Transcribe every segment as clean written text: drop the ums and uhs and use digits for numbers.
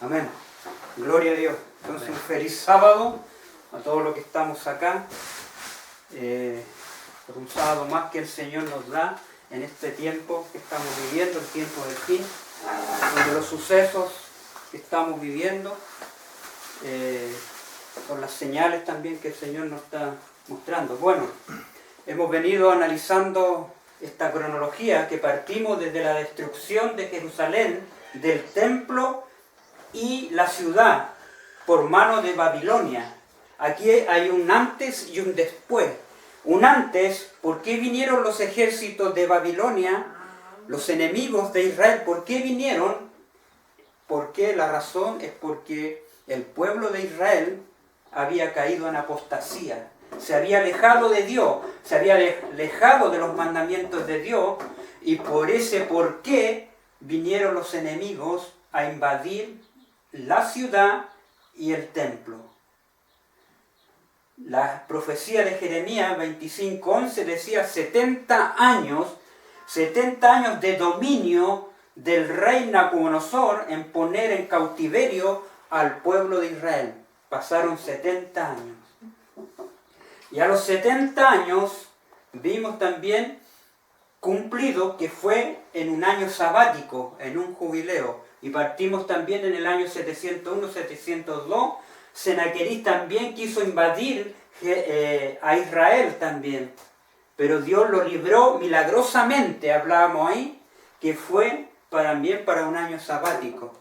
Amén. Gloria a Dios. Entonces, un feliz sábado a todos los que estamos acá. Por un sábado más que el Señor nos da en este tiempo que estamos viviendo, el tiempo del fin, donde los sucesos que estamos viviendo son las señales también que el Señor nos está mostrando. Bueno, hemos venido analizando esta cronología que partimos desde la destrucción de Jerusalén, del templo y la ciudad por mano de Babilonia. Aquí hay un antes y un después. Un antes, ¿por qué vinieron los ejércitos de Babilonia, los enemigos de Israel? ¿Por qué vinieron? Porque la razón es porque el pueblo de Israel había caído en apostasía. Se había alejado de Dios, se había alejado de los mandamientos de Dios, y por ese por qué vinieron los enemigos a invadir la ciudad y el templo. La profecía de Jeremías 25:11 decía 70 años de dominio del rey Nabucodonosor en poner en cautiverio al pueblo de Israel. Pasaron 70 años. Y a los 70 años vimos también cumplido que fue en un año sabático, en un jubileo. Y partimos también en el año 701-702. Sennacherib también quiso invadir a Israel también. Pero Dios lo libró milagrosamente, hablábamos ahí, que fue también para un año sabático.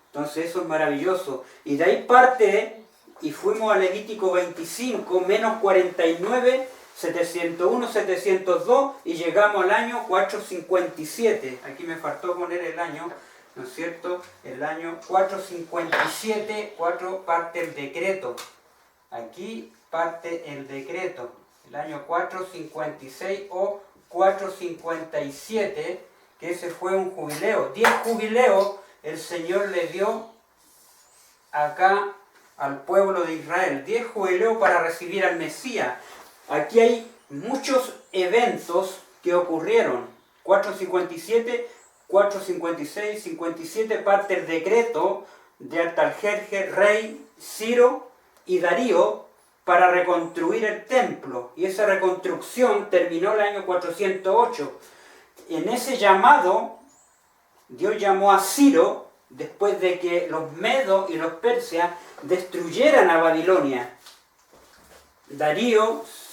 Entonces eso es maravilloso. Y de ahí parte, y fuimos a Levítico 25, menos 49, 701, 702, y llegamos al año 457. Aquí me faltó poner el año, ¿no es cierto? El año 457, 4 parte el decreto. Aquí parte el decreto. El año 456 o 457, que ese fue un jubileo. 10 jubileos el Señor le dio acá al pueblo de Israel. 10 jubileos para recibir al Mesías. Aquí hay muchos eventos que ocurrieron. 457, 456, 57 parte el decreto de Artajerjes, rey Ciro y Darío para reconstruir el templo. Y esa reconstrucción terminó el año 408. En ese llamado, Dios llamó a Ciro después de que los medos y los persias destruyeran a Babilonia.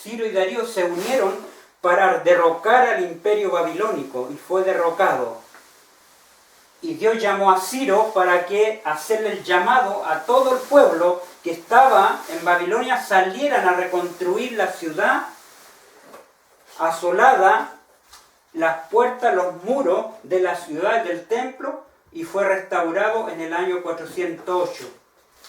Ciro y Darío se unieron para derrocar al imperio babilónico y fue derrocado. Y Dios llamó a Ciro para que hacerle el llamado a todo el pueblo que estaba en Babilonia salieran a reconstruir la ciudad asolada, las puertas, los muros de la ciudad del templo, y fue restaurado en el año 408.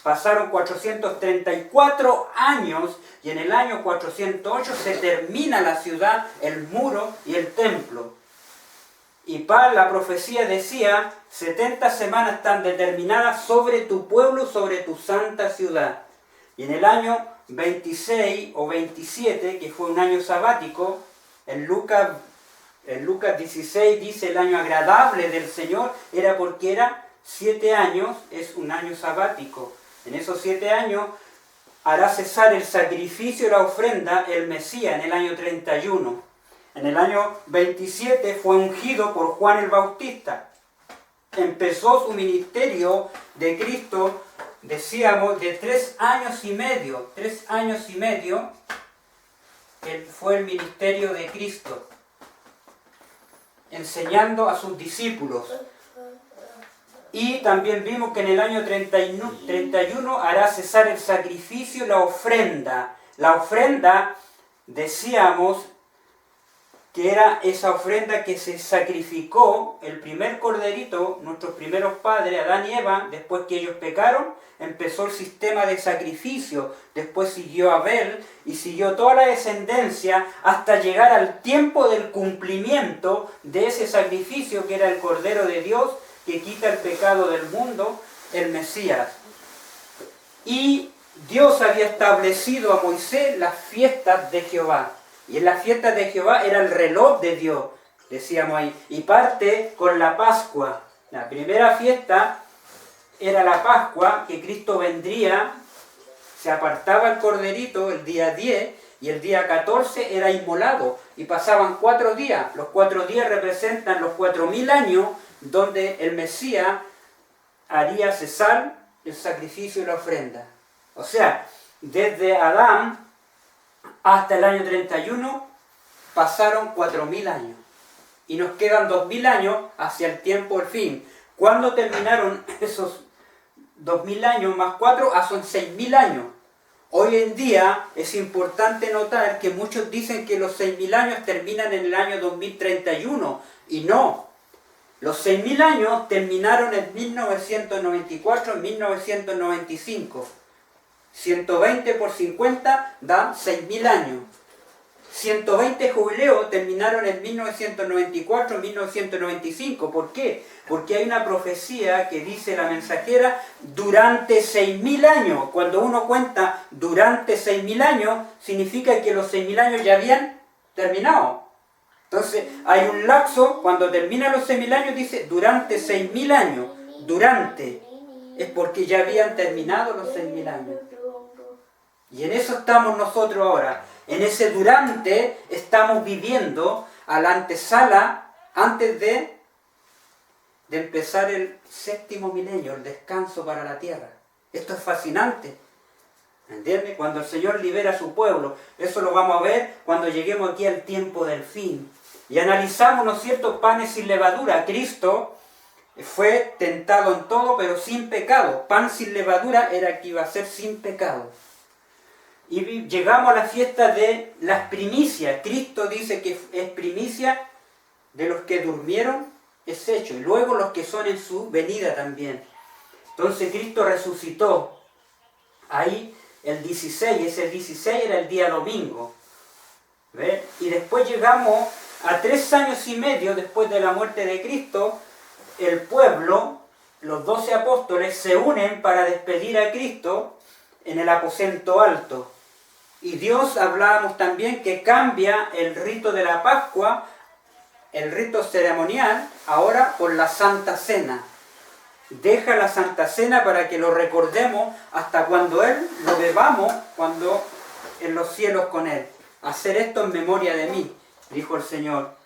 Pasaron 434 años y en el año 408 se termina la ciudad, el muro y el templo. Y para la profecía decía, 70 semanas están determinadas sobre tu pueblo, sobre tu santa ciudad. Y en el año 26 o 27, que fue un año sabático, en Lucas 16 dice el año agradable del Señor, era porque era 7 años, es un año sabático. En esos 7 años hará cesar el sacrificio y la ofrenda el Mesías en el año 31. En el año 27 fue ungido por Juan el Bautista. Empezó su ministerio de Cristo, decíamos, de 3 años y medio. 3 años y medio fue el ministerio de Cristo, enseñando a sus discípulos. Y también vimos que en el año 31 hará cesar el sacrificio y la ofrenda. La ofrenda, decíamos, que era esa ofrenda que se sacrificó, el primer corderito, nuestros primeros padres, Adán y Eva, después que ellos pecaron, empezó el sistema de sacrificio, después siguió Abel y siguió toda la descendencia hasta llegar al tiempo del cumplimiento de ese sacrificio que era el Cordero de Dios que quita el pecado del mundo, el Mesías. Y Dios había establecido a Moisés las fiestas de Jehová. Y en las fiestas de Jehová era el reloj de Dios, decíamos ahí. Y parte con la Pascua. La primera fiesta era la Pascua, que Cristo vendría, se apartaba el corderito el día 10 y el día 14 era inmolado. Y pasaban 4 días. Los 4 días representan los 4000 años donde el Mesías haría cesar el sacrificio y la ofrenda. O sea, desde Adán hasta el año 31 pasaron 4000 años. Y nos quedan 2000 años hacia el tiempo del fin. ¿Cuándo terminaron esos 2000 años más 4? Son 6000 años. Hoy en día es importante notar que muchos dicen que los 6000 años terminan en el año 2031. Y no. Los 6000 años terminaron en 1994, en 1995. 120 por 50 da 6000 años. 120 jubileos terminaron en 1994, 1995. ¿Por qué? Porque hay una profecía que dice la mensajera durante 6000 años. Cuando uno cuenta durante 6000 años, significa que los 6000 años ya habían terminado. Entonces, hay un lapso, cuando termina los 6000 años, dice durante 6000 años. Durante. Es porque ya habían terminado los 6000 años. Y en eso estamos nosotros ahora. En ese durante estamos viviendo a la antesala antes de empezar el 7º milenio, el descanso para la tierra. Esto es fascinante. ¿Entiendes? Cuando el Señor libera a su pueblo. Eso lo vamos a ver cuando lleguemos aquí al tiempo del fin. Y analizamos, ¿no es cierto?, panes sin levadura. Cristo fue tentado en todo, pero sin pecado. Pan sin levadura era que iba a ser sin pecado. Y llegamos a la fiesta de las primicias. Cristo dice que es primicia de los que durmieron, es hecho. Y luego los que son en su venida también. Entonces Cristo resucitó. Ahí el 16, ese 16 era el día domingo. ¿Ve? Y después llegamos a 3 años y medio después de la muerte de Cristo. El pueblo, los 12 apóstoles, se unen para despedir a Cristo en el aposento alto. Y Dios, hablábamos también, que cambia el rito de la Pascua, el rito ceremonial, ahora por la Santa Cena. Deja la Santa Cena para que lo recordemos hasta cuando Él lo bebamos, cuando en los cielos con Él. Hacer esto en memoria de mí, dijo el Señor.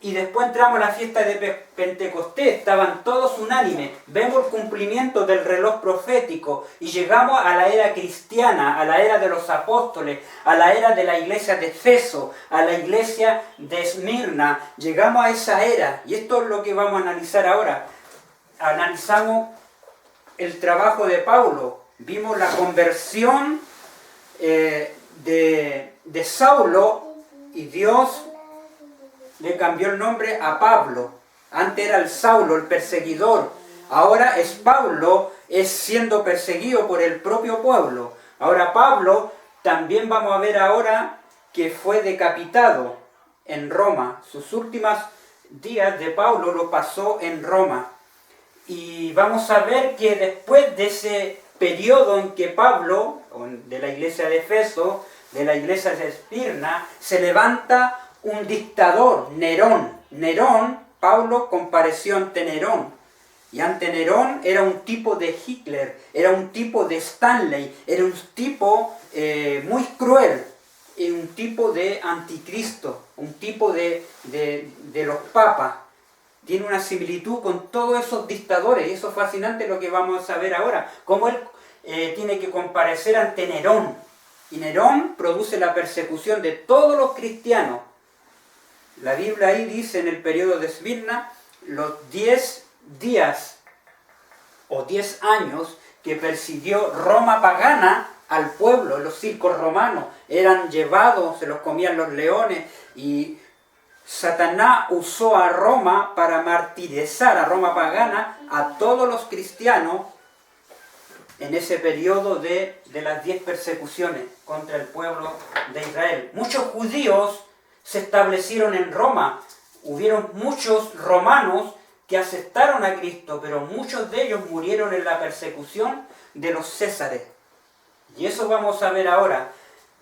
Y después entramos a la fiesta de Pentecostés, estaban todos unánimes, vemos el cumplimiento del reloj profético y llegamos a la era cristiana, a la era de los apóstoles, a la era de la iglesia de Efeso, a la iglesia de Esmirna, llegamos a esa era y esto es lo que vamos a analizar ahora. Analizamos el trabajo de Pablo, vimos la conversión de Saulo y Dios le cambió el nombre a Pablo. Antes era el Saulo, el perseguidor. Ahora es Pablo, es siendo perseguido por el propio pueblo. Ahora Pablo, también vamos a ver ahora que fue decapitado en Roma. Sus últimos días de Pablo lo pasó en Roma. Y vamos a ver que después de ese periodo en que Pablo, de la iglesia de Efeso, de la iglesia de Esmirna, se levanta un dictador, Nerón. Nerón, Pablo compareció ante Nerón. Y ante Nerón era un tipo de Hitler, era un tipo de Stanley, era un tipo muy cruel, un tipo de anticristo, un tipo de los papas. Tiene una similitud con todos esos dictadores, y eso es fascinante lo que vamos a ver ahora, cómo él tiene que comparecer ante Nerón. Y Nerón produce la persecución de todos los cristianos. La Biblia ahí dice en el periodo de Esmirna, los 10 días o 10 años que persiguió Roma pagana al pueblo, los circos romanos eran llevados, se los comían los leones y Satanás usó a Roma para martirizar a Roma pagana a todos los cristianos en ese periodo de las 10 persecuciones contra el pueblo de Israel. Muchos judíos se establecieron en Roma. Hubieron muchos romanos que aceptaron a Cristo, pero muchos de ellos murieron en la persecución de los césares. Y eso vamos a ver ahora.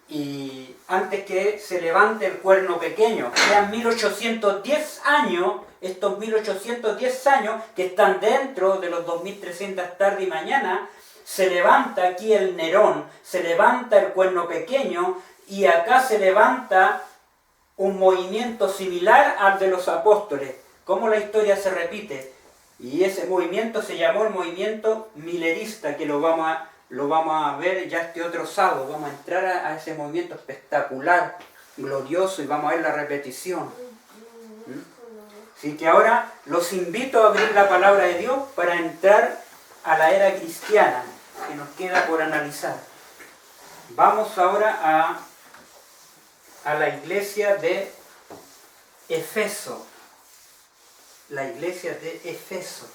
Y antes que se levante el cuerno pequeño, quedan 1810 años estos 1810 años que están dentro de los 2300 tarde y mañana, se levanta aquí el Nerón, se levanta el Cuerno Pequeño, y acá se levanta un movimiento similar al de los apóstoles. ¿Cómo la historia se repite? Y ese movimiento se llamó el movimiento milerista, que lo vamos a ver ya este otro sábado. Vamos a entrar a ese movimiento espectacular, glorioso, y vamos a ver la repetición. Así que ahora los invito a abrir la palabra de Dios para entrar a la era cristiana, que nos queda por analizar. Vamos ahora a la iglesia de Efeso. La iglesia de Efeso.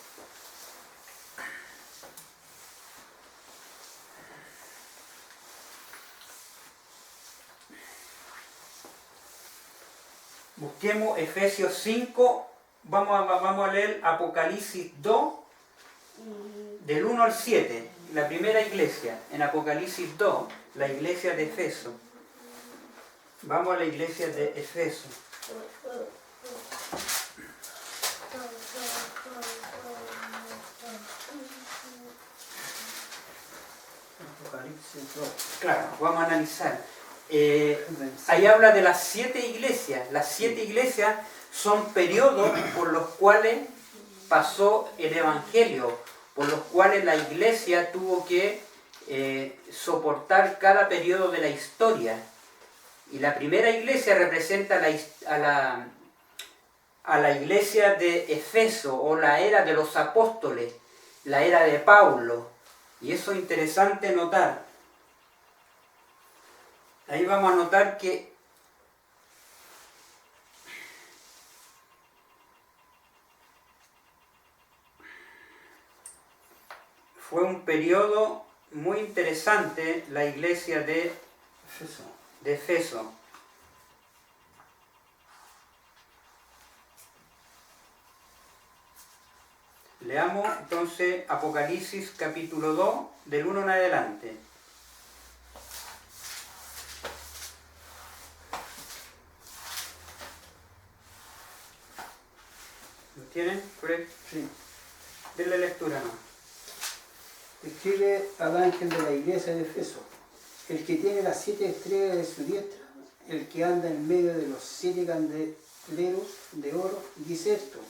Busquemos Efesios 5, vamos a leer Apocalipsis 2, del 1 al 7, la primera iglesia, en Apocalipsis 2, la iglesia de Efeso. Vamos a la iglesia de Efeso. Claro, vamos a analizar. Ahí habla de las 7 iglesias. Las 7 iglesias son periodos por los cuales pasó el Evangelio, por los cuales la iglesia tuvo que soportar cada periodo de la historia. Y la primera iglesia representa a la iglesia de Efeso, o la era de los apóstoles, la era de Pablo. Y eso es interesante notar. Ahí vamos a notar que fue un periodo muy interesante la iglesia de Efeso. Leamos entonces Apocalipsis capítulo 2, del 1 en adelante. ¿Lo tienen? Sí. Denle lectura, ¿no? Escribe al ángel de la iglesia de Efeso, el que tiene las 7 estrellas de su diestra, el que anda en medio de los 7 candeleros de oro, dice esto: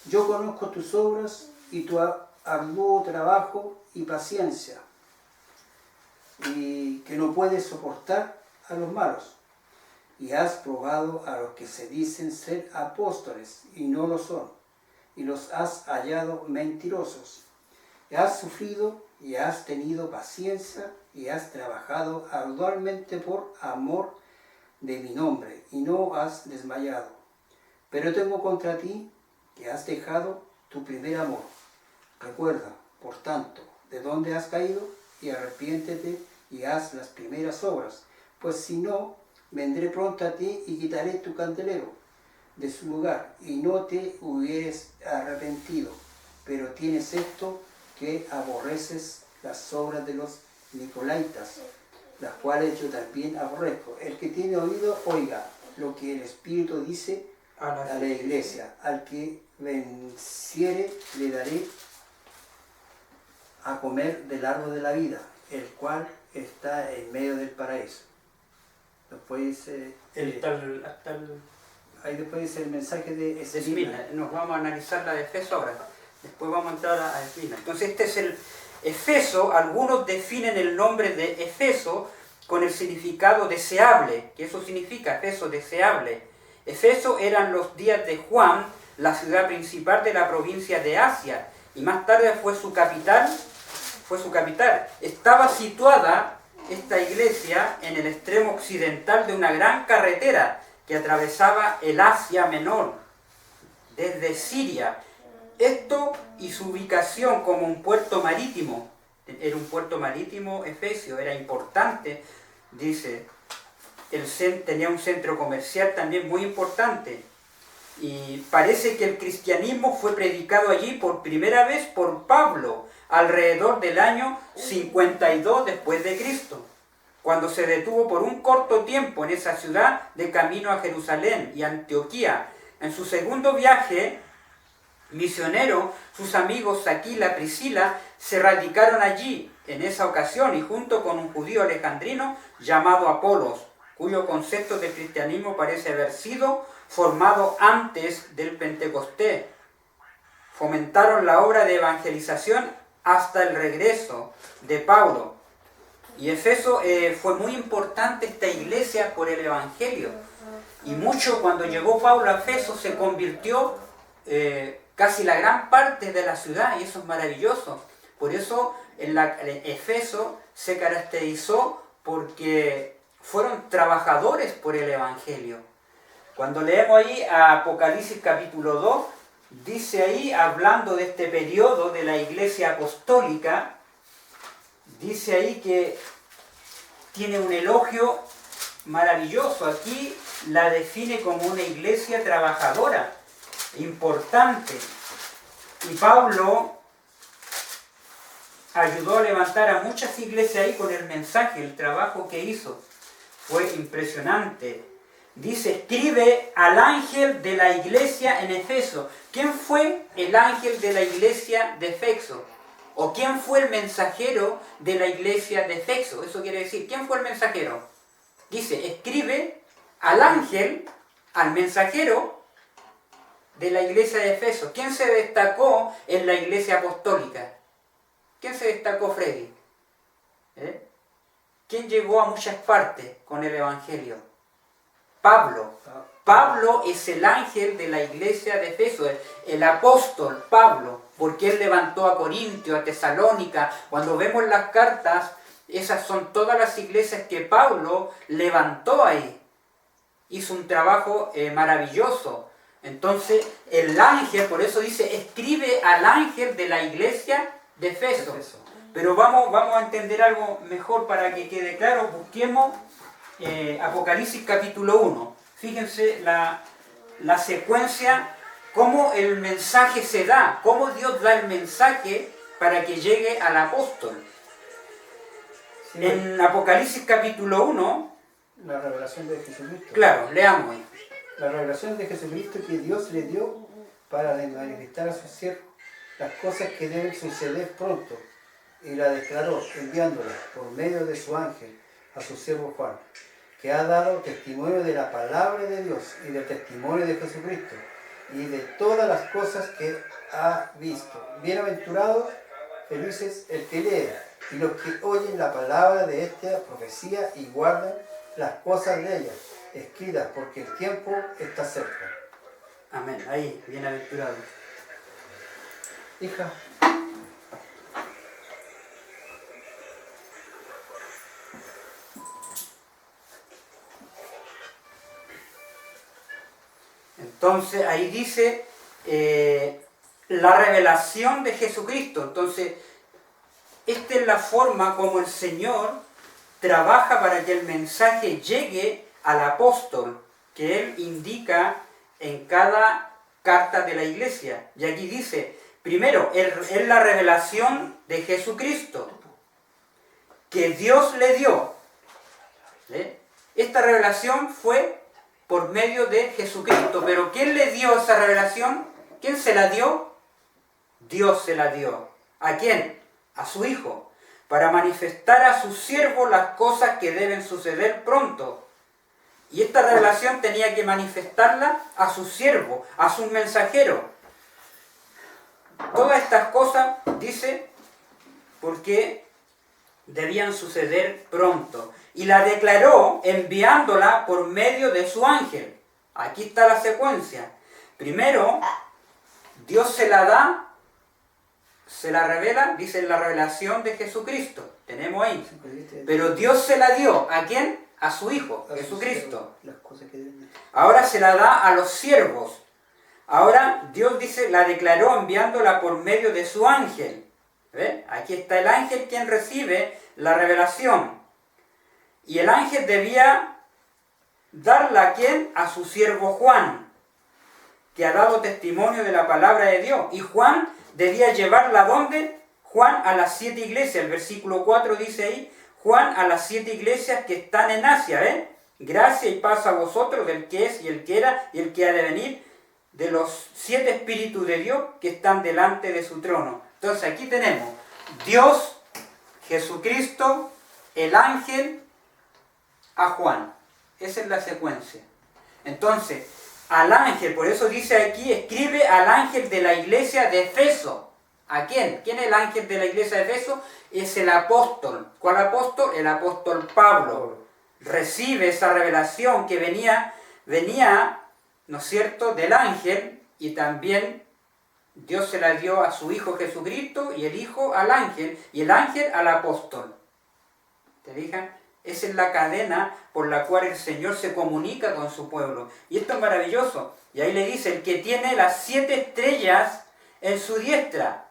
yo conozco tus obras y tu arduo trabajo y paciencia, y que no puedes soportar a los malos, y has probado a los que se dicen ser apóstoles y no lo son, y los has hallado mentirosos. Y has sufrido y has tenido paciencia y has trabajado arduamente por amor de mi nombre y no has desmayado. Pero tengo contra ti que has dejado tu primer amor. Recuerda, por tanto, de dónde has caído, y arrepiéntete y haz las primeras obras, pues si no, vendré pronto a ti y quitaré tu candelero de su lugar, y no te hubieres arrepentido. Pero tienes esto, que aborreces las obras de los nicolaitas, las cuales yo también aborrezco. El que tiene oído, oiga lo que el Espíritu dice a la iglesia. Al que venciere le daré a comer del árbol de la vida, el cual está en medio del paraíso. Después dice, ahí después dice el mensaje de Esmirna. Nos vamos a analizar la de Efeso ahora. Después vamos a entrar a Esmirna. Entonces este es el Efeso. Algunos definen el nombre de Efeso con el significado deseable, que eso significa Efeso, deseable. Efeso eran los días de Juan, la ciudad principal de la provincia de Asia, y más tarde fue su capital. Estaba situada esta iglesia en el extremo occidental de una gran carretera que atravesaba el Asia Menor, desde Siria. Esto y su ubicación como un puerto marítimo, era un puerto marítimo Efesio, era importante, dice, tenía un centro comercial también muy importante, y parece que el cristianismo fue predicado allí por primera vez por Pablo, alrededor del año 52 después de Cristo, cuando se detuvo por un corto tiempo en esa ciudad de camino a Jerusalén y Antioquía. En su segundo viaje misionero, sus amigos Aquila, Priscila, se radicaron allí en esa ocasión y junto con un judío alejandrino llamado Apolos, cuyo concepto de cristianismo parece haber sido formado antes del Pentecostés. Fomentaron la obra de evangelización hasta el regreso de Pablo. Y Efeso fue muy importante esta iglesia por el Evangelio. Y mucho cuando llegó Pablo a Efeso se convirtió casi la gran parte de la ciudad, y eso es maravilloso. Por eso Efeso se caracterizó porque fueron trabajadores por el Evangelio. Cuando leemos ahí a Apocalipsis capítulo 2, dice ahí, hablando de este periodo de la iglesia apostólica, dice ahí que tiene un elogio maravilloso. Aquí la define como una iglesia trabajadora, importante. Y Pablo ayudó a levantar a muchas iglesias ahí con el mensaje, el trabajo que hizo. Fue impresionante. Dice, escribe al ángel de la iglesia en Efeso. ¿Quién fue el ángel de la iglesia de Efeso? ¿O quién fue el mensajero de la iglesia de Efeso? Eso quiere decir, ¿quién fue el mensajero? Dice, escribe al ángel, al mensajero de la iglesia de Efeso. ¿Quién se destacó en la iglesia apostólica? ¿Quién se destacó, Freddy? ¿Quién llegó a muchas partes con el evangelio? Pablo. Pablo es el ángel de la iglesia de Efeso, el apóstol Pablo, porque él levantó a Corintio, a Tesalónica. Cuando vemos las cartas, esas son todas las iglesias que Pablo levantó ahí. Hizo un trabajo maravilloso. Entonces, el ángel, por eso dice, escribe al ángel de la iglesia de Efeso. Pero vamos a entender algo mejor para que quede claro. Busquemos Apocalipsis capítulo 1. Fíjense la secuencia, cómo el mensaje se da, cómo Dios da el mensaje para que llegue al apóstol. Sí. En Apocalipsis capítulo 1, la revelación de Jesucristo. Claro, leamos ahí. La revelación de Jesucristo que Dios le dio para manifestar a sus siervos las cosas que deben suceder pronto, y la declaró enviándola por medio de su ángel a su siervo Juan, que ha dado testimonio de la palabra de Dios y del testimonio de Jesucristo y de todas las cosas que ha visto. Bienaventurados, felices el que lee y los que oyen la palabra de esta profecía y guardan las cosas de ella, escritas, porque el tiempo está cerca. Amén. Ahí, bienaventurado. Hija. Entonces ahí dice la revelación de Jesucristo. Entonces, esta es la forma como el Señor trabaja para que el mensaje llegue al apóstol, que Él indica en cada carta de la iglesia. Y aquí dice, primero, es la revelación de Jesucristo, que Dios le dio. Esta revelación fue por medio de Jesucristo. Pero ¿quién le dio esa revelación? ¿Quién se la dio? Dios se la dio. ¿A quién? A su Hijo, para manifestar a su siervo las cosas que deben suceder pronto. Y esta revelación tenía que manifestarla a su siervo, a su mensajero. Todas estas cosas, dice, porque debían suceder pronto. Y la declaró enviándola por medio de su ángel. Aquí está la secuencia. Primero, Dios se la da, se la revela, dice la revelación de Jesucristo. Tenemos ahí. Pero Dios se la dio. ¿A quién? A su Hijo, Jesucristo. Ahora se la da a los siervos. Ahora Dios dice, la declaró enviándola por medio de su ángel. ¿Ve? Aquí está el ángel quien recibe la revelación. Y el ángel debía darla ¿a quién? A su siervo Juan, que ha dado testimonio de la palabra de Dios. Y Juan debía llevarla ¿a dónde? Juan a las 7 iglesias. El versículo 4 dice ahí, Juan a las 7 iglesias que están en Asia. Gracia y paz a vosotros del que es y el que era y el que ha de venir, de los 7 espíritus de Dios que están delante de su trono. Entonces aquí tenemos Dios, Jesucristo, el ángel, a Juan. Esa es la secuencia. Entonces, al ángel, por eso dice aquí, escribe al ángel de la iglesia de Efeso. ¿A quién? ¿Quién es el ángel de la iglesia de Efeso? Es el apóstol. ¿Cuál apóstol? El apóstol Pablo. Recibe esa revelación que venía, ¿no es cierto?, del ángel, y también Dios se la dio a su Hijo Jesucristo, y el Hijo al ángel, y el ángel al apóstol. ¿Te fijan? Esa es la cadena por la cual el Señor se comunica con su pueblo. Y esto es maravilloso. Y ahí le dice, el que tiene las 7 estrellas en su diestra,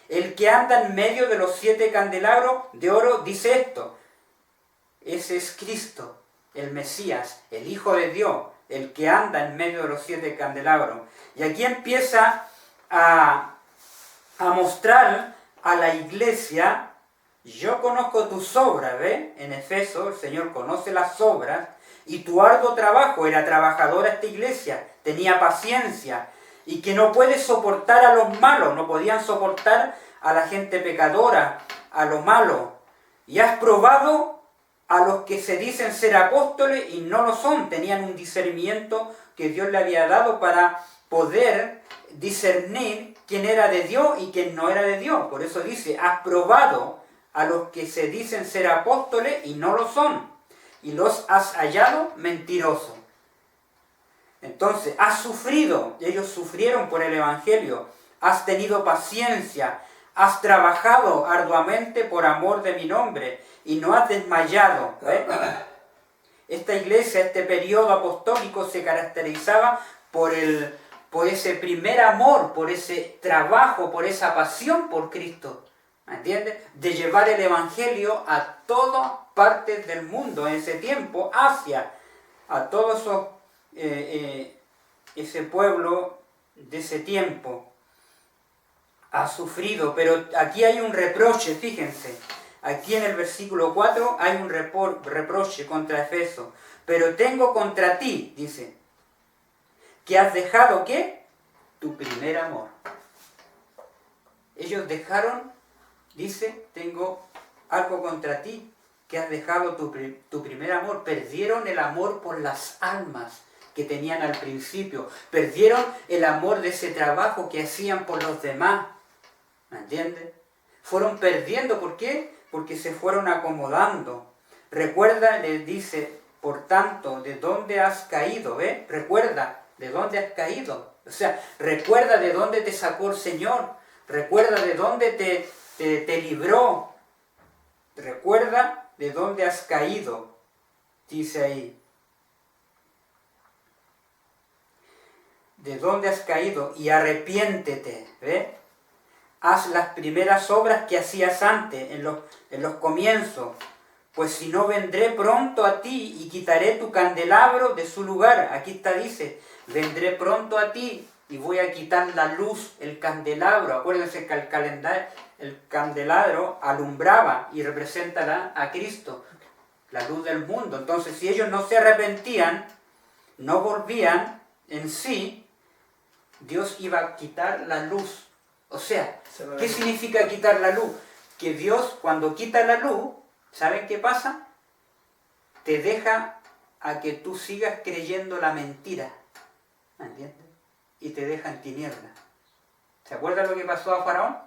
el que anda en medio de los 7 candelabros de oro, dice esto. Ese es Cristo, el Mesías, el Hijo de Dios, el que anda en medio de los 7 candelabros. Y aquí empieza a mostrar a la iglesia: yo conozco tus obras, ¿ves? En Efeso el Señor conoce las obras, y tu arduo trabajo, era trabajadora esta iglesia, tenía paciencia, y que no puede soportar a los malos, no podían soportar a la gente pecadora, a lo malo. Y has probado a los que se dicen ser apóstoles y no lo son, tenían un discernimiento que Dios le había dado para poder discernir quién era de Dios y quién no era de Dios. Por eso dice, has probado a los que se dicen ser apóstoles y no lo son, y los has hallado mentirosos. Entonces, has sufrido, ellos sufrieron por el Evangelio, has tenido paciencia, has trabajado arduamente por amor de mi nombre, y no has desmayado. ¿Ves? Esta iglesia, este periodo apostólico se caracterizaba por ese primer amor, por ese trabajo, por esa pasión por Cristo. ¿Me entiendes? De llevar el Evangelio a todas partes del mundo en ese tiempo, hacia a todo ese pueblo de ese tiempo. Ha sufrido, pero aquí hay un reproche, fíjense. Aquí en el versículo 4 hay un reproche contra Efeso. Pero tengo contra ti, dice, que has dejado, ¿qué? Tu primer amor. Ellos dejaron, dice, tengo algo contra ti, que has dejado tu primer amor. Perdieron el amor por las almas que tenían al principio. Perdieron el amor de ese trabajo que hacían por los demás. ¿Me entiendes? Fueron perdiendo, ¿por qué? Porque se fueron acomodando. Recuerda, les dice, por tanto, ¿de dónde has caído? ¿Ves? Recuerda, ¿de dónde has caído? O sea, recuerda de dónde te sacó el Señor. Recuerda de dónde te libró. Recuerda de dónde has caído. Dice ahí. De dónde has caído y arrepiéntete. ¿Ves? Haz las primeras obras que hacías antes, en los comienzos, pues si no vendré pronto a ti y quitaré tu candelabro de su lugar. Aquí está, dice, vendré pronto a ti y voy a quitar la luz, el candelabro. Acuérdense que el candelabro alumbraba y representa a Cristo, la luz del mundo. Entonces, si ellos no se arrepentían, no volvían en sí, Dios iba a quitar la luz. O sea, ¿qué significa quitar la luz? Que Dios, cuando quita la luz, ¿saben qué pasa? Te deja a que tú sigas creyendo la mentira. ¿Me entiendes? Y te deja en tinieblas. ¿Se acuerdan lo que pasó a Faraón?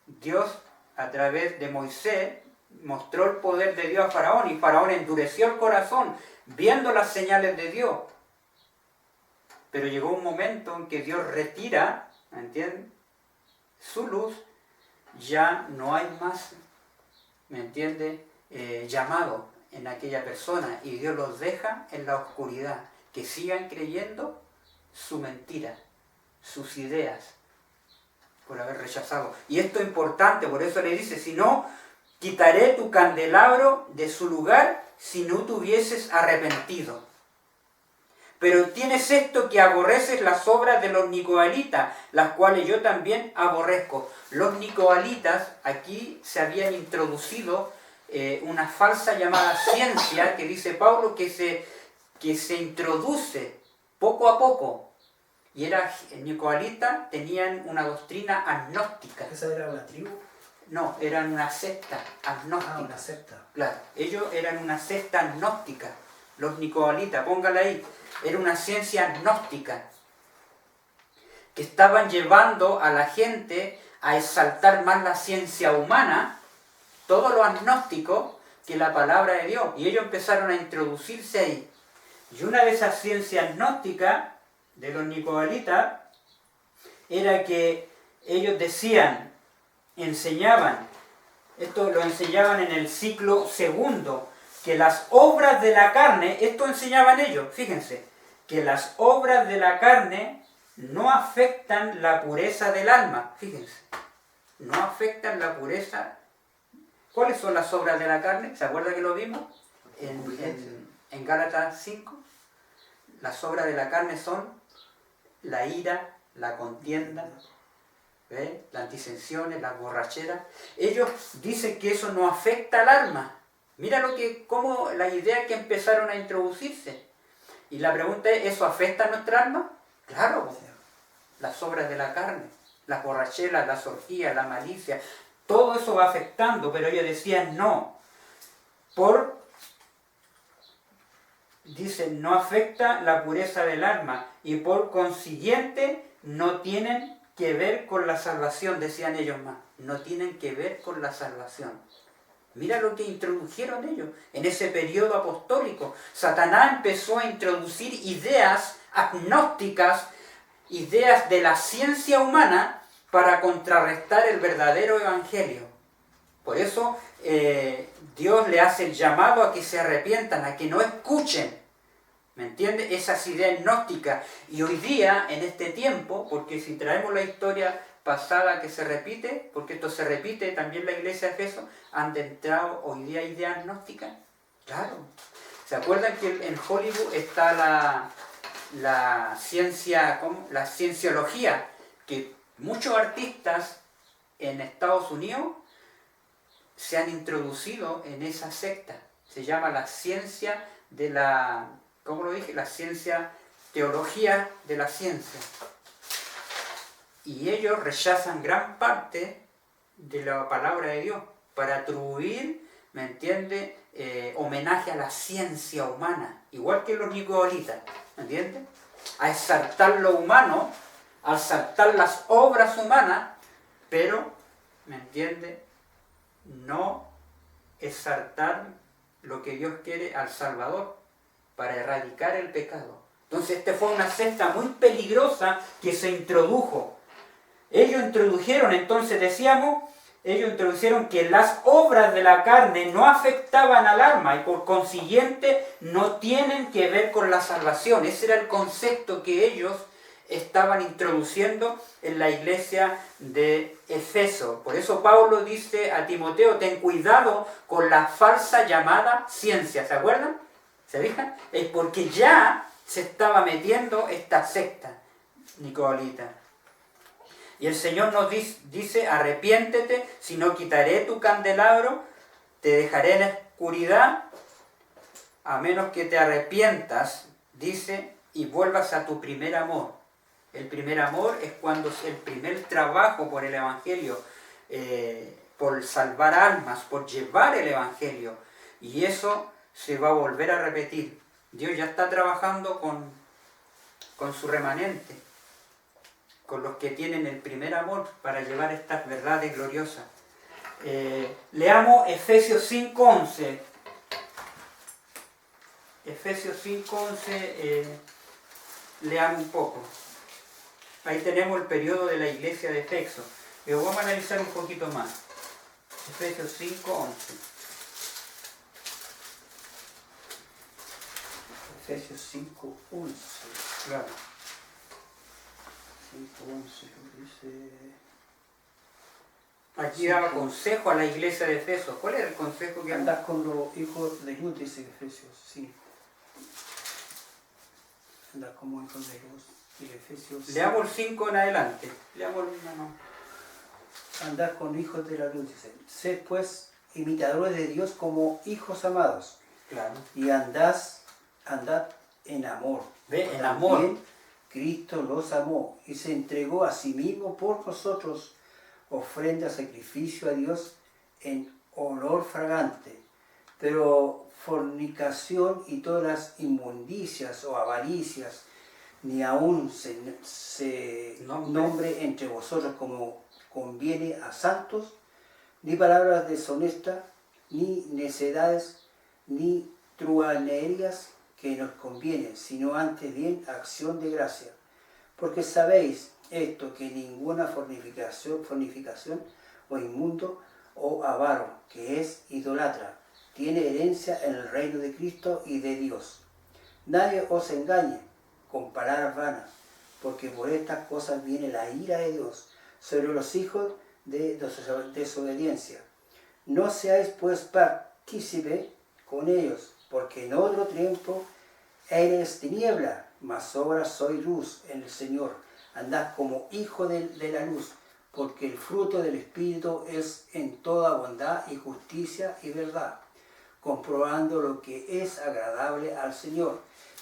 Dios, a través de Moisés, mostró el poder de Dios a Faraón, y Faraón endureció el corazón, viendo las señales de Dios. Pero llegó un momento en que Dios retira, ¿me entienden?, su luz, ya no hay más, ¿me entiende?, llamado en aquella persona, y Dios los deja en la oscuridad, que sigan creyendo su mentira, sus ideas, por haber rechazado. Y esto es importante, por eso le dice, si no, quitaré tu candelabro de su lugar si no te hubieses arrepentido. Pero tienes esto, que aborreces las obras de los nicolaítas, las cuales yo también aborrezco. Los nicolaítas, aquí se habían introducido una falsa llamada ciencia, que dice Pablo, que se introduce poco a poco. Y Nicolaitas tenían una doctrina agnóstica. ¿Esa era la tribu? No, eran una secta agnóstica. Ah, una secta. Claro, ellos eran una secta agnóstica. Los nicolaitas, póngala ahí. Era una ciencia agnóstica que estaban llevando a la gente a exaltar más la ciencia humana, todo lo agnóstico, que la palabra de Dios. Y ellos empezaron a introducirse ahí. Y una de esas ciencias agnósticas de los nicolaitas era que ellos decían, enseñaban, esto lo enseñaban en el ciclo segundo, que las obras de la carne, esto enseñaban ellos, fíjense, que las obras de la carne no afectan la pureza del alma, fíjense, no afectan la pureza. ¿Cuáles son las obras de la carne? ¿Se acuerda que lo vimos en Gálatas 5? Las obras de la carne son la ira, la contienda, ¿ve? Las disensiones, las borracheras. Ellos dicen que eso no afecta al alma. Mira cómo la idea que empezaron a introducirse. Y la pregunta es, ¿eso afecta a nuestra alma? Claro, las obras de la carne, las borracheras, las orgías, la malicia, todo eso va afectando, pero ellos decían no. Dicen, no afecta la pureza del alma y por consiguiente no tienen que ver con la salvación, decían ellos más. No tienen que ver con la salvación. Mira lo que introdujeron ellos en ese periodo apostólico. Satanás empezó a introducir ideas agnósticas, ideas de la ciencia humana para contrarrestar el verdadero evangelio. Por eso Dios le hace el llamado a que se arrepientan, a que no escuchen, ¿me entiende? Esas ideas gnósticas. Y hoy día, en este tiempo, porque si traemos la historia pasada que se repite, porque esto se repite también en la iglesia de Efeso, han entrado hoy día ideas gnósticas. Claro. ¿Se acuerdan que en Hollywood está la ciencia, ¿cómo? La cienciología? Que muchos artistas en Estados Unidos se han introducido en esa secta. Se llama la ciencia de la, ¿cómo lo dije? La ciencia, teología de la ciencia. Y ellos rechazan gran parte de la palabra de Dios para atribuir, ¿me entiende?, homenaje a la ciencia humana, igual que los nicolaitas, ¿me entiende? A exaltar lo humano, a exaltar las obras humanas, pero, ¿me entiende?, no exaltar lo que Dios quiere al Salvador para erradicar el pecado. Entonces esta fue una secta muy peligrosa que se introdujo. Ellos introdujeron, entonces decíamos, ellos introdujeron que las obras de la carne no afectaban al alma y por consiguiente no tienen que ver con la salvación. Ese era el concepto que ellos estaban introduciendo en la iglesia de Efeso. Por eso Pablo dice a Timoteo, ten cuidado con la falsa llamada ciencia. ¿Se acuerdan? ¿Se fijan? Es porque ya se estaba metiendo esta secta nicolaita. Y el Señor nos dice, arrepiéntete, si no quitaré tu candelabro, te dejaré en oscuridad, a menos que te arrepientas, dice, y vuelvas a tu primer amor. El primer amor es cuando el primer trabajo por el Evangelio, por salvar almas, por llevar el Evangelio. Y eso se va a volver a repetir. Dios ya está trabajando con su remanente, con los que tienen el primer amor para llevar estas verdades gloriosas. Leamos Efesios 5:11. Efesios 5:11, leamos un poco. Ahí tenemos el periodo de la iglesia de Efeso. Pero vamos a analizar un poquito más. Efesios 5:11. Efesios 5:11. Claro. 5:11 dice... Aquí daba consejo a la iglesia de Efeso. ¿Cuál era el consejo que andar con los hijos de luz, dice Efesios 5. Andar como hijos de luz. Y Efesios 5. Leamos el 5 en adelante. Leamos andar con hijos de la luz, dice. Sed pues imitadores de Dios como hijos amados. Claro. Y andad en amor. Ve, en amor. Cristo los amó y se entregó a sí mismo por nosotros, ofrenda, sacrificio a Dios en olor fragante. Pero fornicación y todas las inmundicias o avaricias, ni aun se nombre entre vosotros como conviene a santos, ni palabras deshonestas, ni necedades, ni truhanerías que nos convienen, sino antes bien acción de gracia. Porque sabéis esto, que ninguna fornicación o inmundo o avaro, que es idolatra, tiene herencia en el reino de Cristo y de Dios. Nadie os engañe con palabras vanas, porque por estas cosas viene la ira de Dios sobre los hijos de desobediencia. No seáis pues partícipe con ellos, porque en otro tiempo eres tiniebla, mas ahora soy luz en el Señor. Andad como hijo de la luz, porque el fruto del Espíritu es en toda bondad y justicia y verdad, comprobando lo que es agradable al Señor.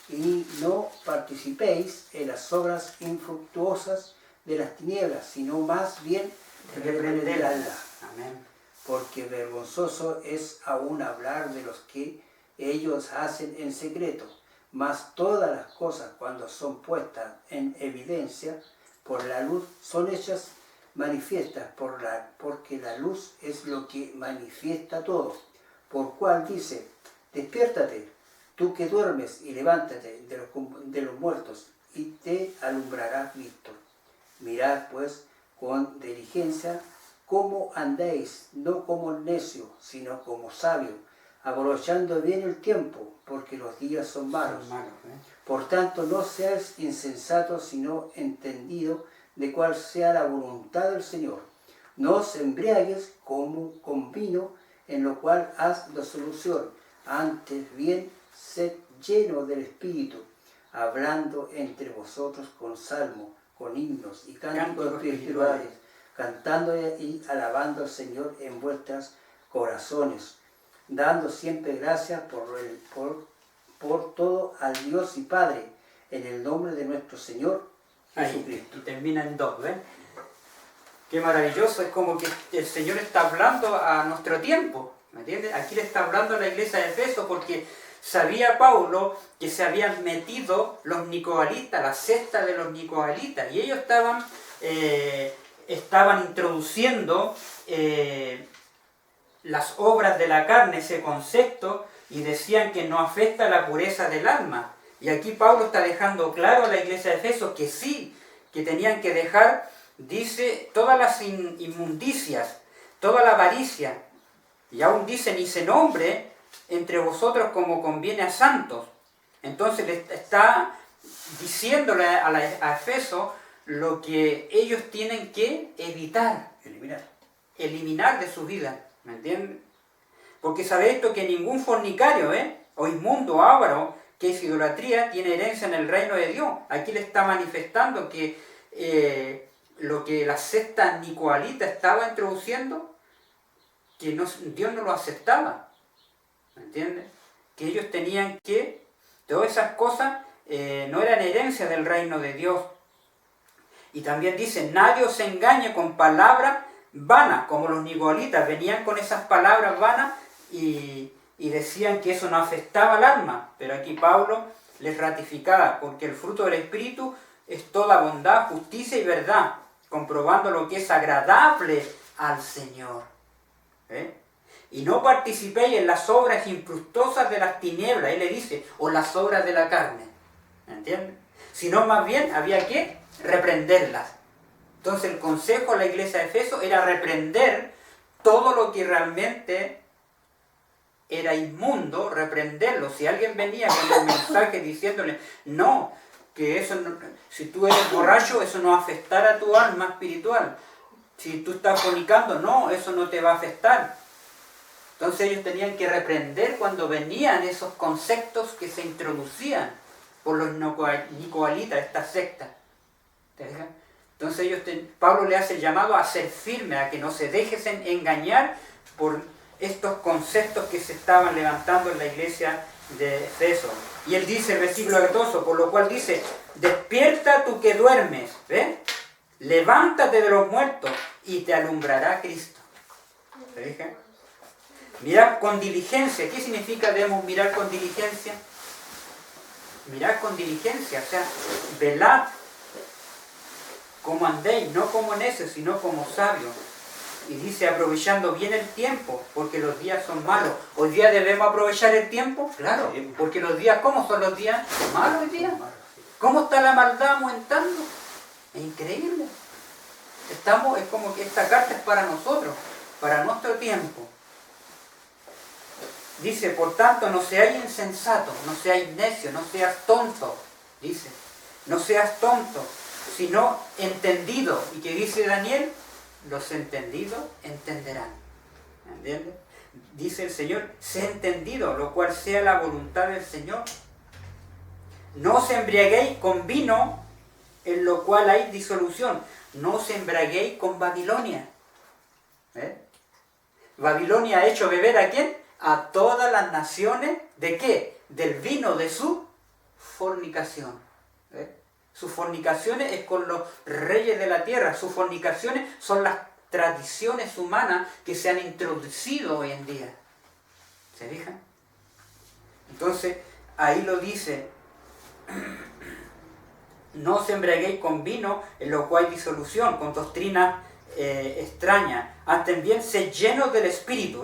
Y no participéis en las obras infructuosas de las tinieblas, sino más bien reprenderlas. Amén. Porque vergonzoso es aún hablar de los que ellos hacen en secreto, mas todas las cosas, cuando son puestas en evidencia por la luz, son hechas manifiestas porque la luz es lo que manifiesta todo. Por cual dice: despiértate, tú que duermes, y levántate de los muertos, y te alumbrará Cristo. Mirad pues con diligencia cómo andéis, no como necios, sino como sabios, aprovechando bien el tiempo, porque los días son malos. Por tanto, no seáis insensatos, sino entendidos de cuál sea la voluntad del Señor. No os embriagues como con vino, en lo cual haz disolución. Antes bien, sed llenos del Espíritu, hablando entre vosotros con salmos, con himnos y cánticos espirituales, cantando y alabando al Señor en vuestros corazones, dando siempre gracias por todo al Dios y Padre, en el nombre de nuestro Señor Jesucristo. Ahí, y termina en 2, ¿ven? Qué maravilloso, es como que el Señor está hablando a nuestro tiempo, ¿me entiendes? Aquí le está hablando a la iglesia de Efeso, porque sabía Pablo que se habían metido los nicolaítas, la secta de los nicolaítas, y ellos estaban introduciendo las obras de la carne, ese concepto, y decían que no afecta a la pureza del alma. Y aquí Pablo está dejando claro a la iglesia de Efeso que sí, que tenían que dejar, dice, todas las inmundicias, toda la avaricia, y aún dice, ni se nombre entre vosotros como conviene a santos. Entonces le está diciéndole a Efeso lo que ellos tienen que evitar, eliminar de su vida, ¿me entienden? Porque sabe esto, que ningún fornicario, o inmundo, avaro, que es idolatría, tiene herencia en el reino de Dios. Aquí le está manifestando que lo que la secta nicolaita estaba introduciendo, que Dios no lo aceptaba, ¿me entiendes? Que ellos tenían que, todas esas cosas no eran herencia del reino de Dios. Y también dice, nadie os engañe con palabras vanas, como los nicolaítas venían con esas palabras vanas y decían que eso no afectaba al alma. Pero aquí Pablo les ratificaba, porque el fruto del Espíritu es toda bondad, justicia y verdad, comprobando lo que es agradable al Señor. Y no participéis en las obras infructuosas de las tinieblas, él le dice, o las obras de la carne, ¿entiendes? Sino más bien había que reprenderlas. Entonces el consejo a la iglesia de Efeso era reprender todo lo que realmente era inmundo, reprenderlo. Si alguien venía con un mensaje diciéndole, no, que eso no, si tú eres borracho, eso no afectará a tu alma espiritual. Si tú estás fornicando, no, eso no te va a afectar. Entonces ellos tenían que reprender cuando venían esos conceptos que se introducían por los nicolaítas, esta secta. ¿Te dejan? Entonces Pablo le hace el llamado a ser firme, a que no se dejen engañar por estos conceptos que se estaban levantando en la iglesia de Efeso. Y él dice, el versículo 14, por lo cual dice, despierta tú que duermes, ¿ves? Levántate de los muertos y te alumbrará Cristo. ¿Se fijan? Mirad con diligencia. ¿Qué significa debemos mirar con diligencia? Mirad con diligencia, o sea, velad como andéis, no como necios, sino como sabios. Y dice, aprovechando bien el tiempo, porque los días son malos. ¿Hoy día debemos aprovechar el tiempo? Claro, porque los días, ¿cómo son los días? ¿Malos hoy día? ¿Cómo está la maldad aumentando? Es increíble. Es como que esta carta es para nosotros, para nuestro tiempo. Dice, por tanto, no seáis insensatos, no seáis necios, no seas tonto. Dice, no seas tonto, sino entendido. ¿Y qué dice Daniel? Los entendidos entenderán. ¿Entiendes? Dice el Señor, sé entendido, lo cual sea la voluntad del Señor. No os embriaguéis con vino, en lo cual hay disolución. No os embriaguéis con Babilonia. Babilonia ha hecho beber ¿a quién? A todas las naciones. ¿De qué? Del vino de su fornicación. Sus fornicaciones es con los reyes de la tierra. Sus fornicaciones son las tradiciones humanas que se han introducido hoy en día. ¿Se fijan? Entonces, ahí lo dice, no os embriaguéis con vino, en lo cual hay disolución, con doctrinas extrañas. Antes bien, sed llenos del Espíritu,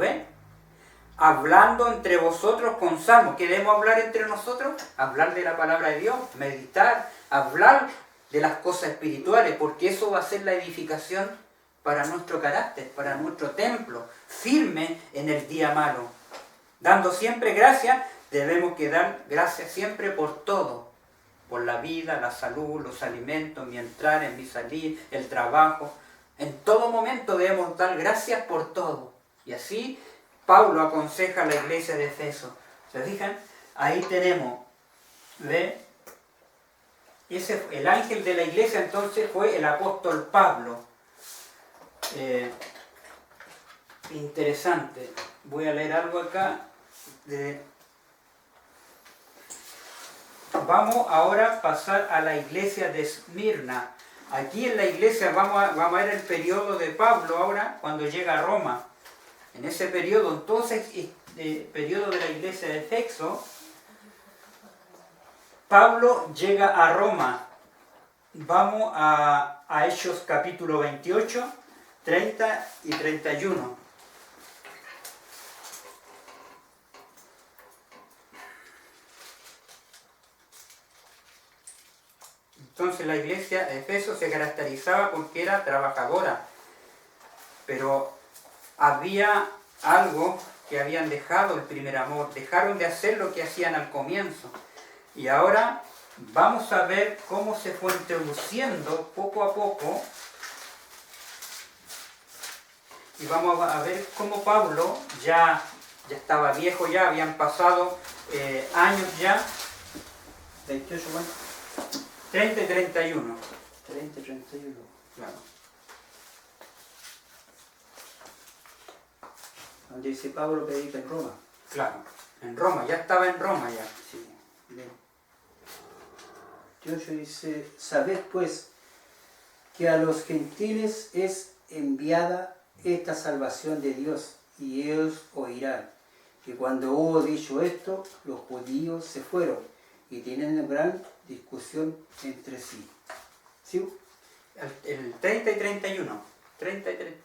hablando entre vosotros con salmos. ¿Qué debemos hablar entre nosotros? Hablar de la palabra de Dios, meditar, hablar de las cosas espirituales, porque eso va a ser la edificación para nuestro carácter, para nuestro templo, firme en el día malo. Dando siempre gracias, debemos que dar gracias siempre por todo, por la vida, la salud, los alimentos, mi entrar, en mi salir, el trabajo. En todo momento debemos dar gracias por todo. Y así Pablo aconseja a la iglesia de Efeso. ¿Se fijan? Ahí tenemos, ¿ve? El ángel de la iglesia entonces fue el apóstol Pablo. Interesante. Voy a leer algo acá. Vamos ahora a pasar a la iglesia de Esmirna. Aquí en la iglesia vamos a ver el periodo de Pablo ahora, cuando llega a Roma. En ese periodo, entonces, el periodo de la iglesia de Efeso, Pablo llega a Roma. Vamos a Hechos capítulo 28, 30 y 31. Entonces la iglesia de Efeso se caracterizaba porque era trabajadora, pero había algo que habían dejado el primer amor, dejaron de hacer lo que hacían al comienzo. Y ahora vamos a ver cómo se fue introduciendo poco a poco, y vamos a ver cómo Pablo ya estaba viejo, ya habían pasado años ya. 28, bueno. 30 y 31. 30 y 31. Claro. Donde dice Pablo predica en Roma. Claro, en Roma, ya estaba en Roma ya. Sí, bien. 28 dice, sabed pues que a los gentiles es enviada esta salvación de Dios, y ellos oirán. Y cuando hubo dicho esto, los judíos se fueron y tienen una gran discusión entre sí. ¿Sí? El 30 y 31. 30 y 30.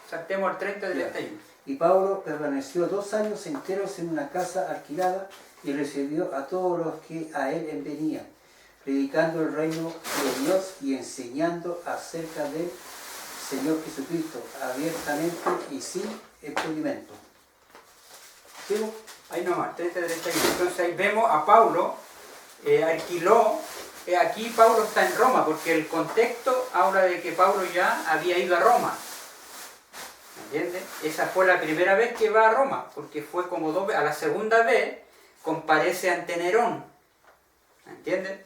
Saltemos al 30 y 31. Y Pablo permaneció 2 años enteros en una casa alquilada y recibió a todos los que a él venían, predicando el reino de Dios y enseñando acerca del Señor Jesucristo, abiertamente y sin impedimento. ¿Sí? Ahí nomás, 30 y 31. Entonces ahí vemos a Pablo, alquiló, aquí Pablo está en Roma, porque el contexto habla de que Pablo ya había ido a Roma. ¿Entiendes? Esa fue la primera vez que va a Roma, porque fue como 2 veces. A la segunda vez comparece ante Nerón. ¿Entiendes?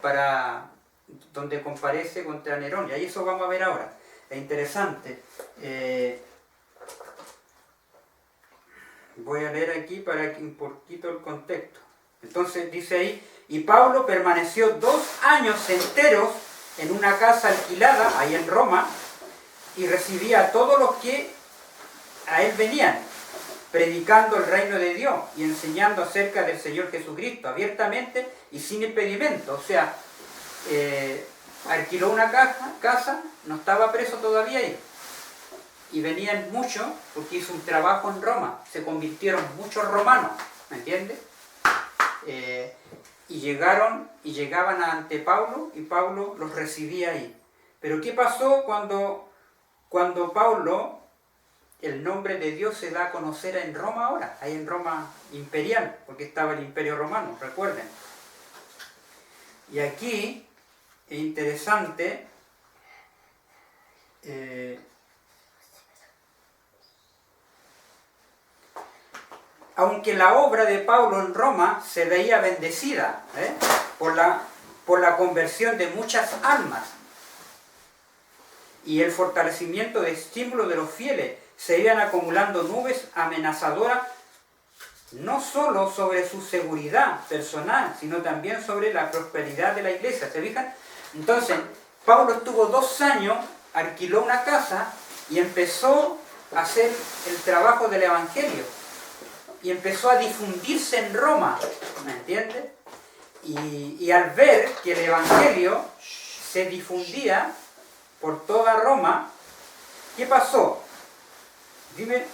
Donde comparece contra Nerón. Y ahí eso vamos a ver ahora. Es interesante. Voy a leer aquí para que un poquito el contexto. Entonces dice ahí, y Pablo permaneció 2 años enteros en una casa alquilada, ahí en Roma, y recibía a todos los que a él venían, predicando el reino de Dios y enseñando acerca del Señor Jesucristo, abiertamente y sin impedimento. O sea, alquiló una casa, no estaba preso todavía ahí. Y venían muchos, porque hizo un trabajo en Roma, se convirtieron muchos romanos, ¿me entiendes? Y llegaban ante Pablo, y Pablo los recibía ahí. Pero ¿qué pasó cuando Pablo, el nombre de Dios se da a conocer en Roma ahora? Ahí en Roma imperial, porque estaba el imperio romano, recuerden. Y aquí es interesante, aunque la obra de Pablo en Roma se veía bendecida por la conversión de muchas almas y el fortalecimiento de estímulo de los fieles, se iban acumulando nubes amenazadoras no solo sobre su seguridad personal, sino también sobre la prosperidad de la iglesia. ¿Se fijan? Entonces, Pablo estuvo 2 años, alquiló una casa y empezó a hacer el trabajo del evangelio. Y empezó a difundirse en Roma, ¿me entiendes? Y al ver que el evangelio se difundía por toda Roma, ¿qué pasó? Dime,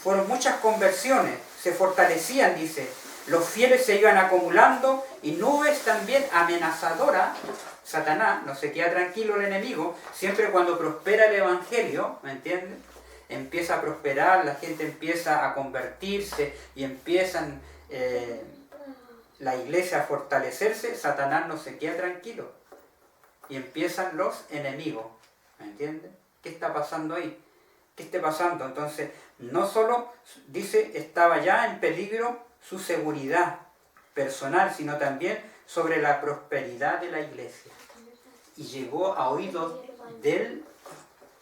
fueron muchas conversiones, se fortalecían, dice, los fieles se iban acumulando y nubes también amenazadoras. Satanás no se queda tranquilo el enemigo, siempre cuando prospera el evangelio, ¿me entiendes? Empieza a prosperar, la gente empieza a convertirse y empiezan la iglesia a fortalecerse, Satanás no se queda tranquilo y empiezan los enemigos, ¿me entiendes? ¿Qué está pasando ahí? ¿Qué está pasando? Entonces, no solo, dice, estaba ya en peligro su seguridad personal, sino también sobre la prosperidad de la iglesia. Y llegó a oídos del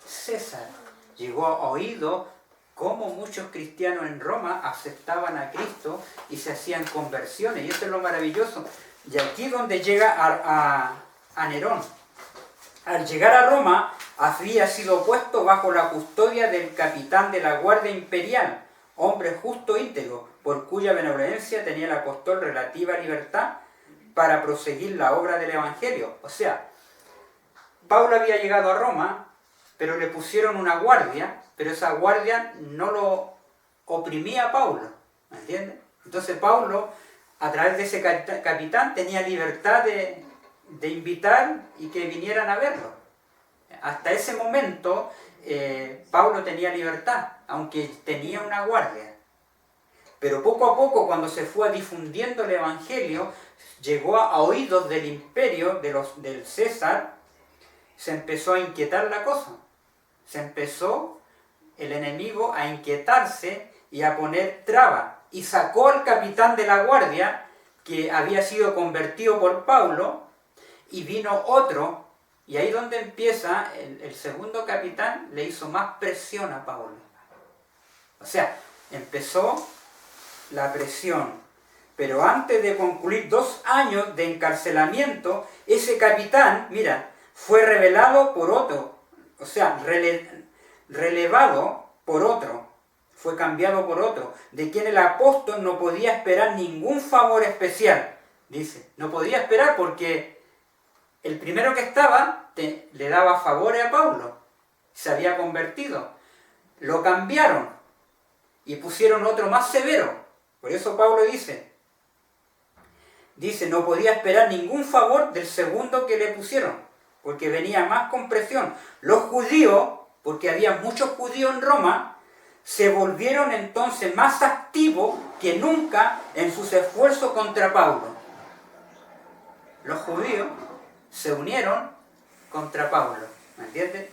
César, llegó a oídos cómo muchos cristianos en Roma aceptaban a Cristo y se hacían conversiones. Y eso es lo maravilloso. Y aquí donde llega a Nerón. Al llegar a Roma, había sido puesto bajo la custodia del capitán de la Guardia Imperial, hombre justo e íntegro, por cuya benevolencia tenía el apóstol relativa libertad para proseguir la obra del Evangelio. O sea, Pablo había llegado a Roma, pero le pusieron una guardia, pero esa guardia no lo oprimía a Pablo, ¿me entiendes? Entonces Pablo, a través de ese capitán, tenía libertad de invitar y que vinieran a verlo. Hasta ese momento Pablo tenía libertad, aunque tenía una guardia. Pero poco a poco, cuando se fue difundiendo el Evangelio, llegó a oídos del imperio, del César, se empezó a inquietar la cosa. Se empezó el enemigo a inquietarse y a poner trabas. Y sacó al capitán de la guardia, que había sido convertido por Pablo, y vino otro, y ahí donde empieza, el segundo capitán le hizo más presión a Pablo. O sea, empezó la presión. Pero antes de concluir 2 años de encarcelamiento, ese capitán, mira, fue revelado por otro, o sea, relevado por otro, fue cambiado por otro, de quien el apóstol no podía esperar ningún favor especial. Dice, no podía esperar porque el primero que estaba le daba favores a Pablo, se había convertido. Lo cambiaron y pusieron otro más severo. Por eso Pablo dice, no podía esperar ningún favor del segundo que le pusieron, porque venía más con presión. Los judíos, porque había muchos judíos en Roma, se volvieron entonces más activos que nunca en sus esfuerzos contra Pablo. Los judíos se unieron contra Pablo, ¿me entiendes?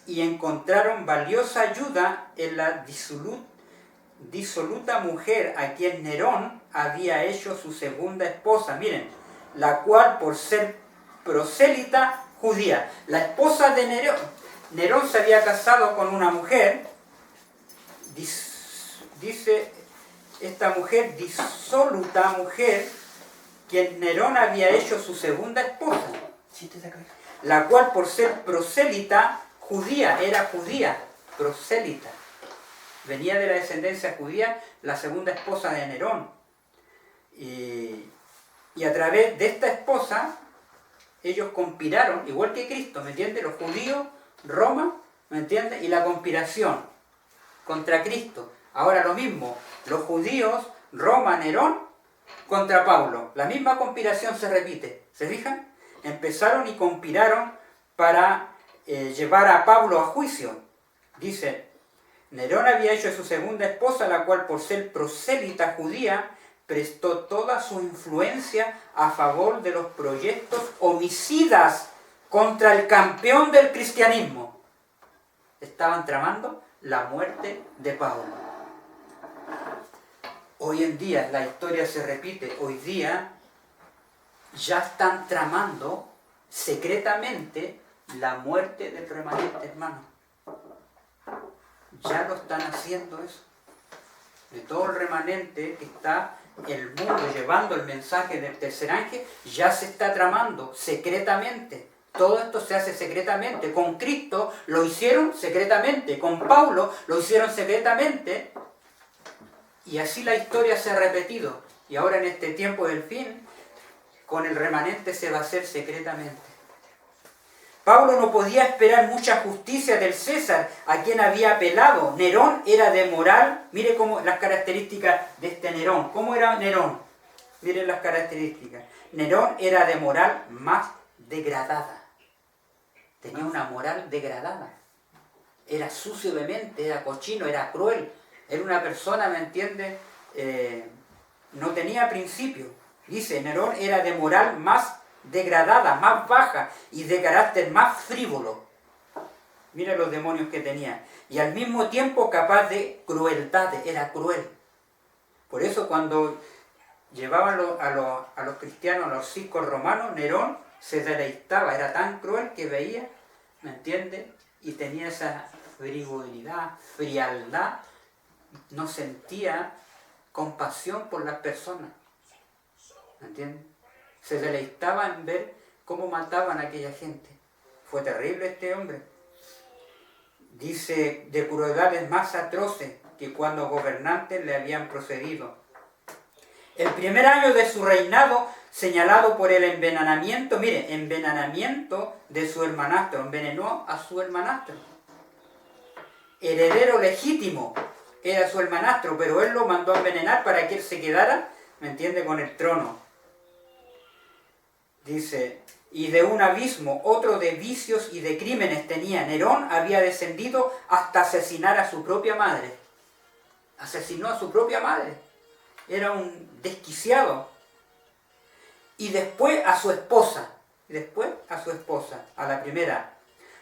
Y encontraron valiosa ayuda en la disoluta mujer a quien Nerón había hecho su segunda esposa. Miren, la cual por ser prosélita judía, la esposa de Nerón se había casado con una mujer dice esta mujer, disoluta mujer, que Nerón había hecho su segunda esposa, la cual por ser prosélita judía, era judía, prosélita, venía de la descendencia judía, la segunda esposa de Nerón. Y a través de esta esposa, ellos conspiraron, igual que Cristo, ¿me entiendes? Los judíos, Roma, ¿me entiendes? Y la conspiración contra Cristo. Ahora lo mismo, los judíos, Roma, Nerón, contra Pablo. La misma conspiración se repite, ¿se fijan? Empezaron y conspiraron para llevar a Pablo a juicio. Dice, Nerón había hecho su segunda esposa, la cual por ser prosélita judía, prestó toda su influencia a favor de los proyectos homicidas contra el campeón del cristianismo. Estaban tramando la muerte de Pablo. Hoy en día la historia se repite, hoy día ya están tramando secretamente la muerte del remanente, hermano. Ya lo están haciendo eso. De todo el remanente que está el mundo llevando el mensaje del tercer ángel, ya se está tramando secretamente. Todo esto se hace secretamente. Con Cristo lo hicieron secretamente. Con Pablo lo hicieron secretamente. Y así la historia se ha repetido. Y ahora en este tiempo del fin, con el remanente se va a hacer secretamente. Pablo no podía esperar mucha justicia del César, a quien había apelado. Nerón era de moral. Mire cómo las características de este Nerón. ¿Cómo era Nerón? Miren las características. Nerón era de moral más degradada. Tenía una moral degradada. Era sucio de mente, era cochino, era cruel. Era una persona, ¿me entiende? No tenía principio. Dice, Nerón era de moral más degradada, más baja y de carácter más frívolo. Mira los demonios que tenía. Y al mismo tiempo capaz de crueldades, era cruel. Por eso cuando llevaban a los cristianos a los circos romanos, Nerón se deleitaba, era tan cruel que veía, ¿me entiende? Y tenía esa frivolidad, frialdad, no sentía compasión por las personas, ¿me entiende? Se deleitaba en ver cómo mataban a aquella gente. Fue terrible este hombre. Dice, de crueldades más atroces que cuando gobernantes le habían procedido. El primer año de su reinado, señalado por el envenenamiento, mire, envenenamiento de su hermanastro, envenenó a su hermanastro. Heredero legítimo era su hermanastro, pero él lo mandó a envenenar para que él se quedara, ¿me entiende?, con el trono. Dice, y de un abismo, otro de vicios y de crímenes tenía. Nerón había descendido hasta asesinar a su propia madre. Asesinó a su propia madre. Era un desquiciado. Y después a su esposa. A la primera.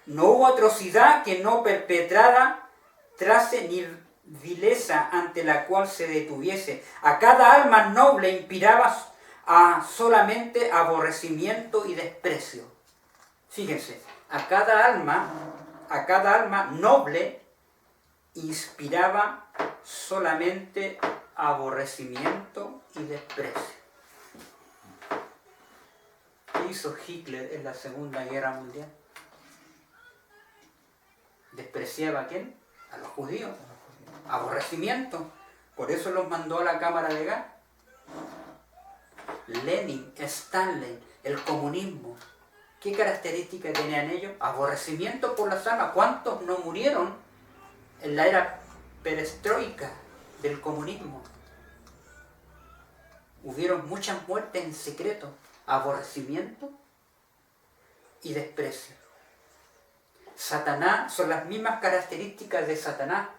No hubo atrocidad que no perpetrara trace ni vileza ante la cual se detuviese. A cada alma noble inspiraba solamente aborrecimiento y desprecio. Fíjense, a cada alma noble inspiraba solamente aborrecimiento y desprecio. ¿Qué hizo Hitler en la Segunda Guerra Mundial? ¿Despreciaba a quién? A los judíos. Aborrecimiento. Por eso los mandó a la cámara de gas. Lenin, Stalin, el comunismo. ¿Qué características tenían ellos? Aborrecimiento por las almas. ¿Cuántos no murieron en la era perestroika del comunismo? Hubieron muchas muertes en secreto. Aborrecimiento y desprecio. Satanás, son las mismas características de Satanás.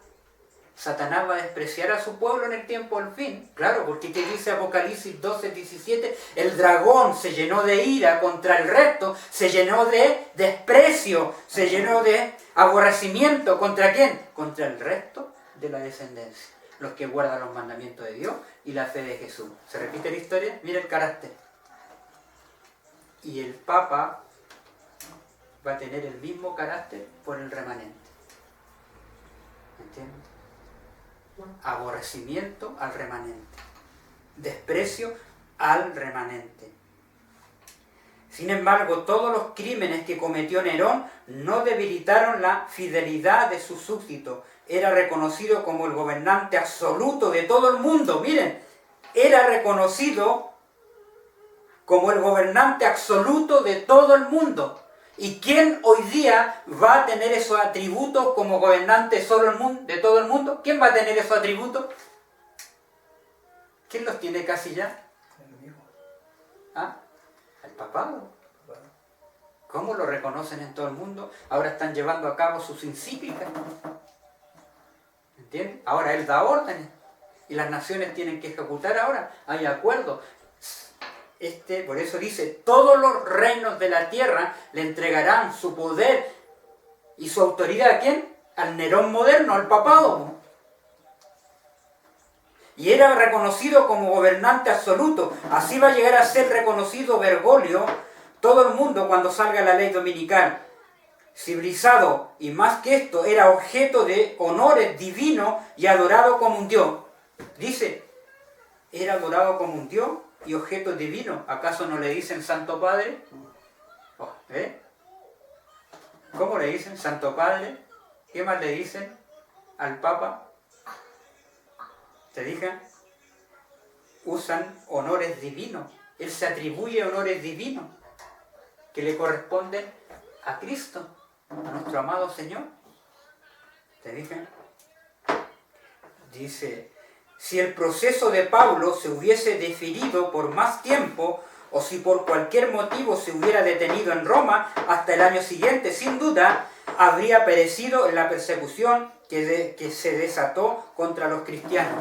Satanás va a despreciar a su pueblo en el tiempo del fin. Claro, porque ¿qué dice Apocalipsis 12:17? El dragón se llenó de ira contra el resto, se llenó de desprecio, se llenó de aborrecimiento. ¿Contra quién? Contra el resto de la descendencia. Los que guardan los mandamientos de Dios y la fe de Jesús. ¿Se repite la historia? Mira el carácter. Y el Papa va a tener el mismo carácter por el remanente. ¿Entiendes? aborrecimiento al remanente, desprecio al remanente. Sin embargo, todos los crímenes que cometió Nerón no debilitaron la fidelidad de sus súbditos. Era reconocido como el gobernante absoluto de todo el mundo. Miren, era reconocido como el gobernante absoluto de todo el mundo. ¿Y quién hoy día va a tener esos atributos como gobernante de todo el mundo? ¿Quién va a tener esos atributos? ¿Quién los tiene casi ya? ¿Ah? El papado. ¿Cómo lo reconocen en todo el mundo? Ahora están llevando a cabo sus encíclicas. ¿Entienden? Ahora él da órdenes. Y las naciones tienen que ejecutar ahora. Hay acuerdos. Por eso dice, todos los reinos de la tierra le entregarán su poder y su autoridad. ¿A quién? Al Nerón moderno, al papado. Y era reconocido como gobernante absoluto. Así va a llegar a ser reconocido Bergoglio, todo el mundo cuando salga la ley dominical. Civilizado, y más que esto, era objeto de honores divinos y adorado como un dios. Dice, era adorado como un dios y objeto divino. ¿Acaso no le dicen Santo Padre? ¿Cómo le dicen? Santo Padre. ¿Qué más le dicen al Papa? ¿Te dije? Usan honores divinos. Él se atribuye honores divinos que le corresponden a Cristo, a nuestro amado Señor. ¿Te dije? Dice, si el proceso de Pablo se hubiese diferido por más tiempo, o si por cualquier motivo se hubiera detenido en Roma hasta el año siguiente, sin duda, habría perecido en la persecución que se desató contra los cristianos.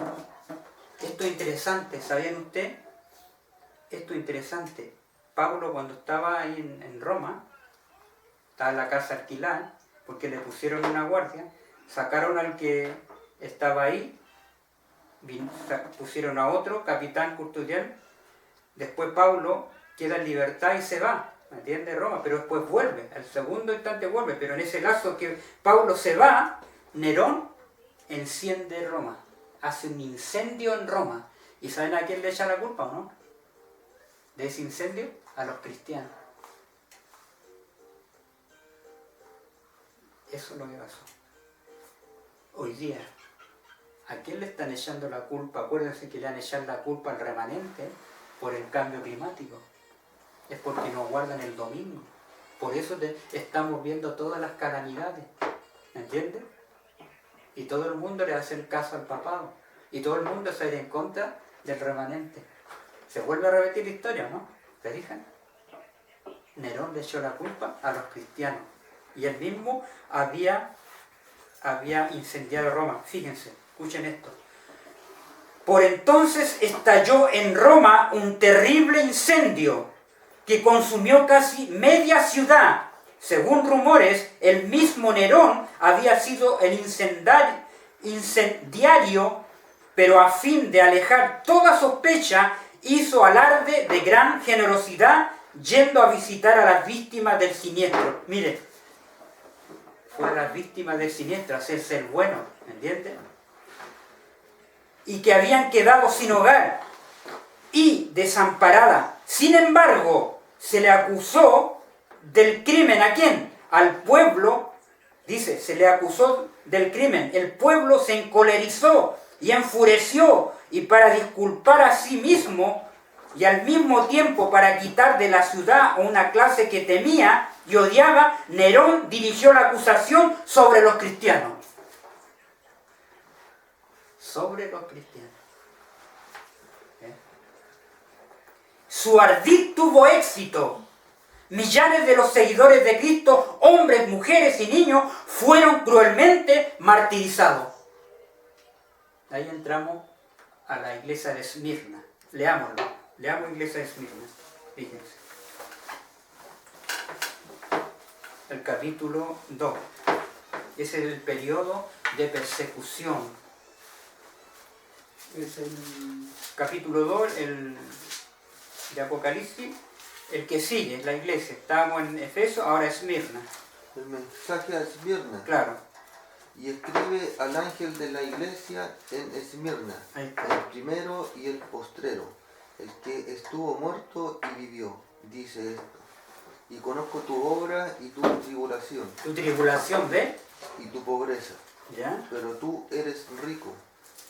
Esto es interesante, ¿sabían ustedes? Esto es interesante. Pablo, cuando estaba ahí en Roma, estaba en la casa alquilada, porque le pusieron una guardia, sacaron al que estaba ahí, pusieron a otro, capitán custodial. Después Pablo queda en libertad y se va, ¿me entiendes? Roma, pero después vuelve, al segundo instante vuelve, pero en ese lazo que Pablo se va, Nerón enciende Roma, hace un incendio en Roma. ¿Y saben a quién le echa la culpa o no? De ese incendio, a los cristianos. Eso es lo que pasó. Hoy día, ¿a quién le están echando la culpa? Acuérdense que le han echado la culpa al remanente por el cambio climático. Es porque no guardan el domingo. Por eso estamos viendo todas las calamidades. ¿Me entiendes? Y todo el mundo le hace el caso al papado. Y todo el mundo se va en contra del remanente. Se vuelve a repetir la historia, ¿no? ¿Se fijan? Nerón le echó la culpa a los cristianos. Y él mismo había incendiado Roma. Fíjense, escuchen esto. Por entonces estalló en Roma un terrible incendio que consumió casi media ciudad. Según rumores, el mismo Nerón había sido el incendiario, pero a fin de alejar toda sospecha, hizo alarde de gran generosidad yendo a visitar a las víctimas del siniestro. Mire, fue a las víctimas del siniestro, hacerse el bueno, ¿entiendes? Y que habían quedado sin hogar y desamparadas. Sin embargo, se le acusó del crimen. ¿A quién? Al pueblo. Dice, se le acusó del crimen. El pueblo se encolerizó y enfureció, y para disculpar a sí mismo y al mismo tiempo para quitar de la ciudad a una clase que temía y odiaba, Nerón dirigió la acusación sobre los cristianos. Sobre los cristianos. Su ardid tuvo éxito. Millares de los seguidores de Cristo, hombres, mujeres y niños, fueron cruelmente martirizados. Ahí entramos a la iglesia de Esmirna. Leámoslo. Leamos iglesia de Esmirna. Fíjense. El capítulo 2. Ese es el periodo de persecución. Es el capítulo 2, el de Apocalipsis, el que sigue, la iglesia. Estábamos en Efeso, ahora Esmirna. El mensaje a Esmirna. Claro. Y escribe al ángel de la iglesia en Esmirna, Ahí está. el primero y el postrero, el que estuvo muerto y vivió, dice esto. Y conozco tu obra y tu tribulación Tu tribulación, ¿ves? y tu pobreza, ¿Ya? pero tú eres rico,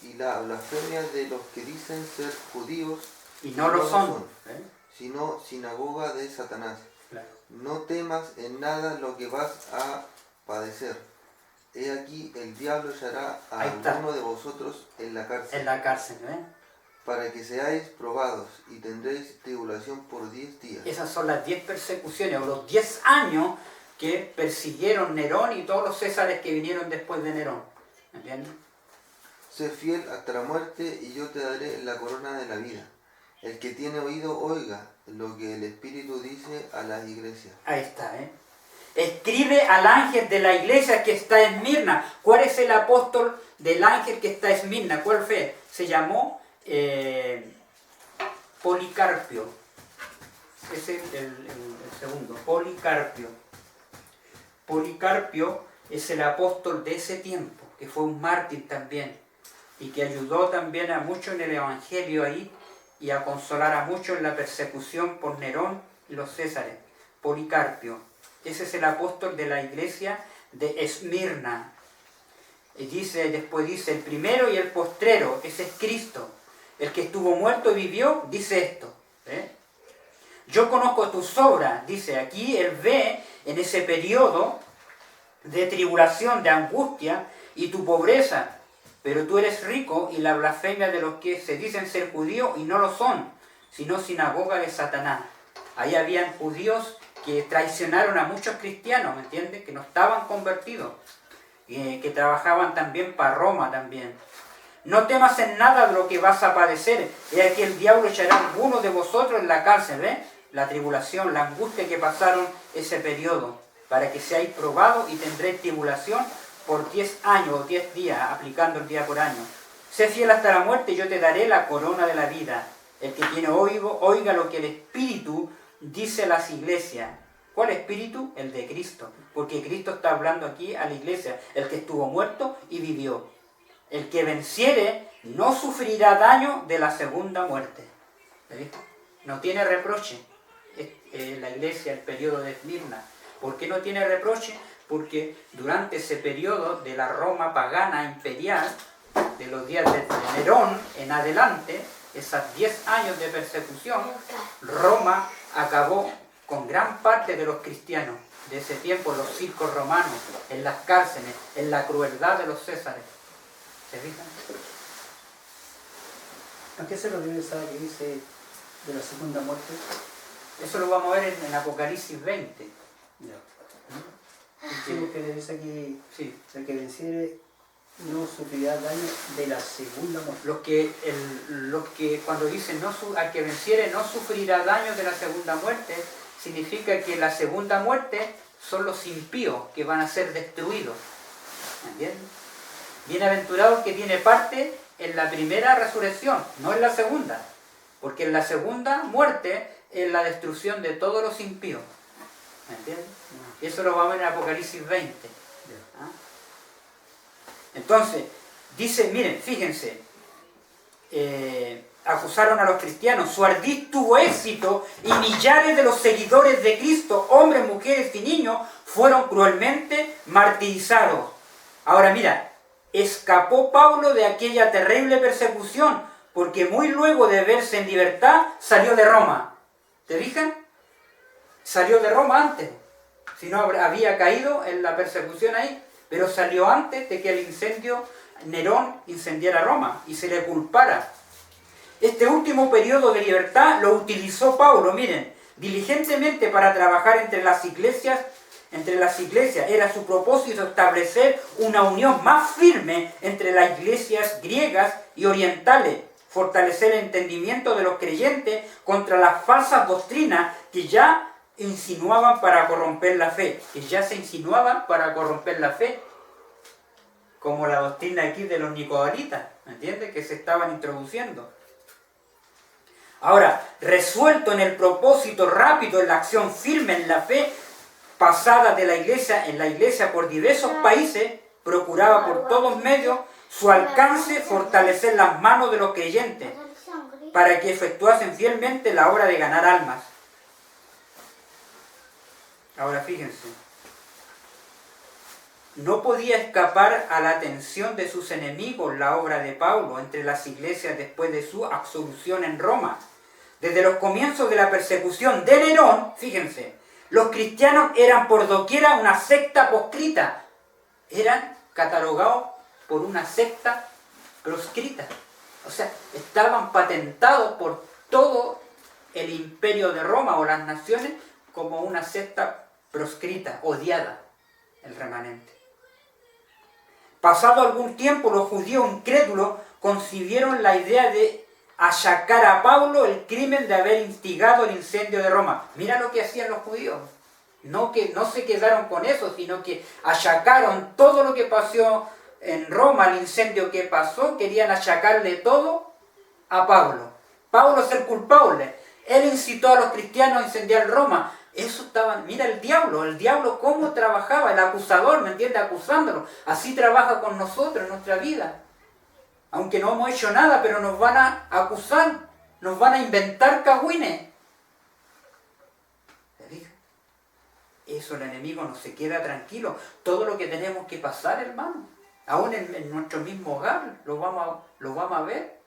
y la blasfemia de los que dicen ser judíos Y no lo son. ¿Eh? sino sinagoga de Satanás. Claro. No temas en nada lo que vas a padecer. He aquí el diablo echará a Ahí está. alguno de vosotros en la cárcel, En la cárcel, ¿ves? para que seáis probados y tendréis tribulación por 10 días. Esas son las 10 persecuciones, o los 10 años que persiguieron Nerón y todos los césares que vinieron después de Nerón. ¿Entiendes? Sé fiel hasta la muerte y yo te daré la corona de la vida. El que tiene oído oiga lo que el Espíritu dice a las iglesias. Ahí está, ¿eh? Escribe al ángel de la iglesia que está en Esmirna. ¿Cuál es el apóstol del ángel que está en Esmirna? ¿Cuál fue? Se llamó Policarpio. Ese es el segundo, Policarpio. Policarpio es el apóstol de ese tiempo, que fue un mártir también, y que ayudó también a muchos en el evangelio ahí, y a consolar a muchos en la persecución por Nerón y los césares. Policarpio. Ese es el apóstol de la iglesia de Esmirna. Y después dice, el primero y el postrero, ese es Cristo. El que estuvo muerto y vivió, dice esto. ¿Eh? Yo conozco tus obras, dice aquí, él ve en ese periodo de tribulación, de angustia y tu pobreza, pero tú eres rico y la blasfemia de los que se dicen ser judíos y no lo son, sino sinagoga de Satanás. Ahí habían judíos que traicionaron a muchos cristianos, ¿me entiendes? Que no estaban convertidos, que trabajaban también para Roma también. No temas en nada de lo que vas a padecer. He aquí el diablo echará a alguno de vosotros en la cárcel, ¿ves? La tribulación, la angustia que pasaron ese periodo, para que seáis probados y tendréis tribulación por 10 años o 10 días, aplicando el día por año. Sé fiel hasta la muerte y yo te daré la corona de la vida. El que tiene oído, oiga lo que el Espíritu dice a las iglesias. ¿Cuál espíritu? El de Cristo. Porque Cristo está hablando aquí a la iglesia, el que estuvo muerto y vivió. El que venciere no sufrirá daño de la segunda muerte. ¿Viste? No tiene reproche. La iglesia, el periodo de Esmirna. ¿Por qué no tiene reproche? Porque durante ese periodo de la Roma pagana imperial, de los días de Nerón en adelante, esos 10 años de persecución, Roma acabó con gran parte de los cristianos de ese tiempo, los circos romanos, en las cárceles, en la crueldad de los césares. ¿Se fijan? ¿A qué se lo debe esa que dice de la segunda muerte? Eso lo vamos a ver en Apocalipsis 20. Ya. Sí, porque dice que Sí. el que venciere no sufrirá daño de la segunda muerte. Los que cuando dicen al que venciere no sufrirá daño de la segunda muerte, significa que la segunda muerte son los impíos que van a ser destruidos. ¿Entiendes? Bienaventurado el que tiene parte en la primera resurrección, no en la segunda, porque en la segunda muerte es la destrucción de todos los impíos. ¿Entiendes? Eso lo vamos a ver en Apocalipsis 20. ¿Ah? Entonces, dice, miren, fíjense, acusaron a los cristianos, su ardid tuvo éxito y millares de los seguidores de Cristo, hombres, mujeres y niños, fueron cruelmente martirizados. Ahora mira, escapó Pablo de aquella terrible persecución, porque muy luego de verse en libertad, salió de Roma. ¿Te fijan? Salió de Roma antes, si no había caído en la persecución ahí, pero salió antes de que el incendio, Nerón incendiara Roma y se le culpara. Este último periodo de libertad lo utilizó Pablo, miren, diligentemente para trabajar entre las iglesias. Era su propósito establecer una unión más firme entre las iglesias griegas y orientales, fortalecer el entendimiento de los creyentes contra las falsas doctrinas que ya insinuaban para corromper la fe, como la doctrina aquí de los nicodolitas, ¿me entiendes? Que se estaban introduciendo. Ahora, resuelto en el propósito rápido, en la acción firme en la fe pasada de la iglesia, en la iglesia por diversos países, procuraba por todos medios su alcance fortalecer las manos de los creyentes para que efectuasen fielmente la obra de ganar almas. Ahora fíjense, no podía escapar a la atención de sus enemigos la obra de Pablo entre las iglesias después de su absolución en Roma. Desde los comienzos de la persecución de Nerón, fíjense, los cristianos eran por doquiera una secta proscrita. Eran catalogados por una secta proscrita. O sea, estaban patentados por todo el imperio de Roma o las naciones como una secta proscrita, odiada, el remanente. Pasado algún tiempo, los judíos incrédulos concibieron la idea de achacar a Pablo el crimen de haber instigado el incendio de Roma. Mira lo que hacían los judíos. No se quedaron con eso, sino que achacaron todo lo que pasó en Roma, el incendio que pasó, querían achacarle todo a Pablo. Pablo es el culpable. Él incitó a los cristianos a incendiar Roma. Eso estaban, mira el diablo cómo trabajaba, el acusador, ¿me entiendes? Acusándolo. Así trabaja con nosotros en nuestra vida. Aunque no hemos hecho nada, pero nos van a acusar, nos van a inventar cagüines. ¿Se fija? Eso el enemigo no se queda tranquilo. Todo lo que tenemos que pasar, hermano, aún en nuestro mismo hogar, lo vamos a ver.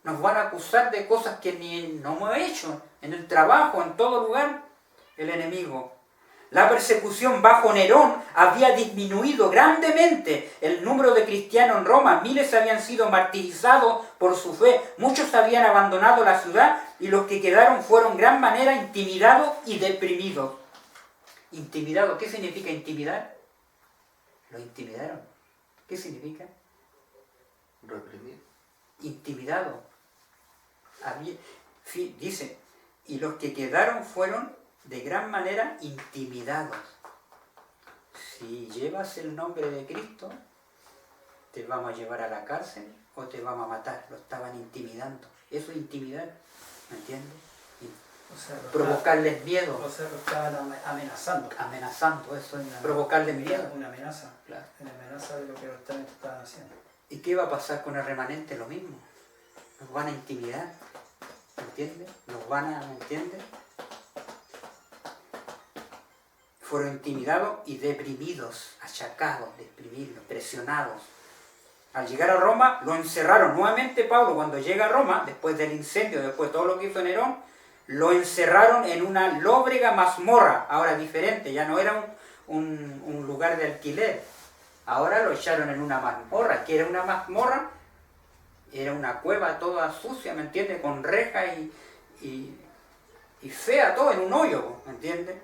Nos van a acusar de cosas que no hemos hecho, en el trabajo, en todo lugar, el enemigo. La persecución bajo Nerón había disminuido grandemente el número de cristianos en Roma. Miles habían sido martirizados por su fe, muchos habían abandonado la ciudad y los que quedaron fueron en gran manera intimidados y deprimidos. ¿Intimidado? ¿Qué significa intimidar? Lo intimidaron. ¿Qué significa? Reprimir. Intimidado. Dice, y los que quedaron fueron de gran manera intimidados. Si llevas el nombre de Cristo, te vamos a llevar a la cárcel o te vamos a matar. Lo estaban intimidando. Eso es intimidar, ¿me entiendes? O sea, provocarles miedo. O sea, lo estaban amenazando. Amenazando, eso es provocarles miedo. Una amenaza. Claro. Una amenaza de lo que los estaban haciendo. ¿Y qué va a pasar con el remanente? Lo mismo. Nos van a intimidar, ¿me entiendes? ¿me entiendes? Fueron intimidados y deprimidos, achacados, deprimidos, presionados. Al llegar a Roma, lo encerraron. Nuevamente Pablo, cuando llega a Roma, después del incendio, después de todo lo que hizo Nerón, lo encerraron en una lóbrega mazmorra. Ahora diferente, ya no era un lugar de alquiler. Ahora lo echaron en una mazmorra. ¿Qué era una mazmorra? Era una cueva toda sucia, ¿me entiendes? Con reja y fea, todo en un hoyo, ¿me entiendes?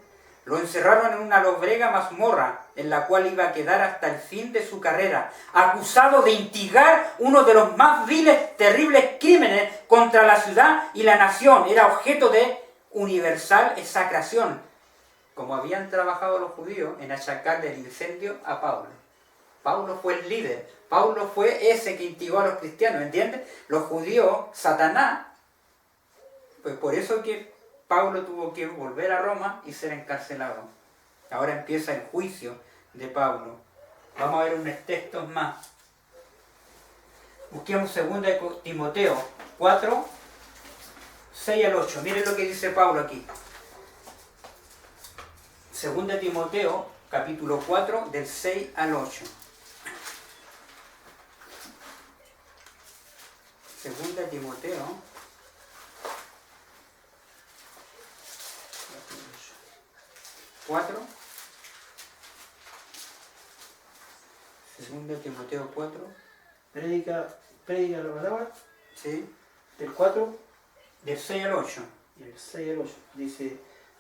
Lo encerraron en una lóbrega mazmorra, en la cual iba a quedar hasta el fin de su carrera, acusado de instigar uno de los más viles, terribles crímenes contra la ciudad y la nación. Era objeto de universal execración, como habían trabajado los judíos en achacarle el incendio a Pablo. Pablo fue el líder, Pablo fue ese que instigó a los cristianos, ¿entiendes? Los judíos, Satanás, pues por eso que Pablo tuvo que volver a Roma y ser encarcelado. Ahora empieza el juicio de Pablo. Vamos a ver unos textos más. Busquemos 2 Timoteo 4, 6 al 8. Miren lo que dice Pablo aquí. 2 Timoteo, capítulo 4, del 6 al 8. 2 Timoteo 4. 2 Timoteo 4. Predica la palabra. Sí. Del 4. Del 6 al 8. Del 6 al 8. Dice,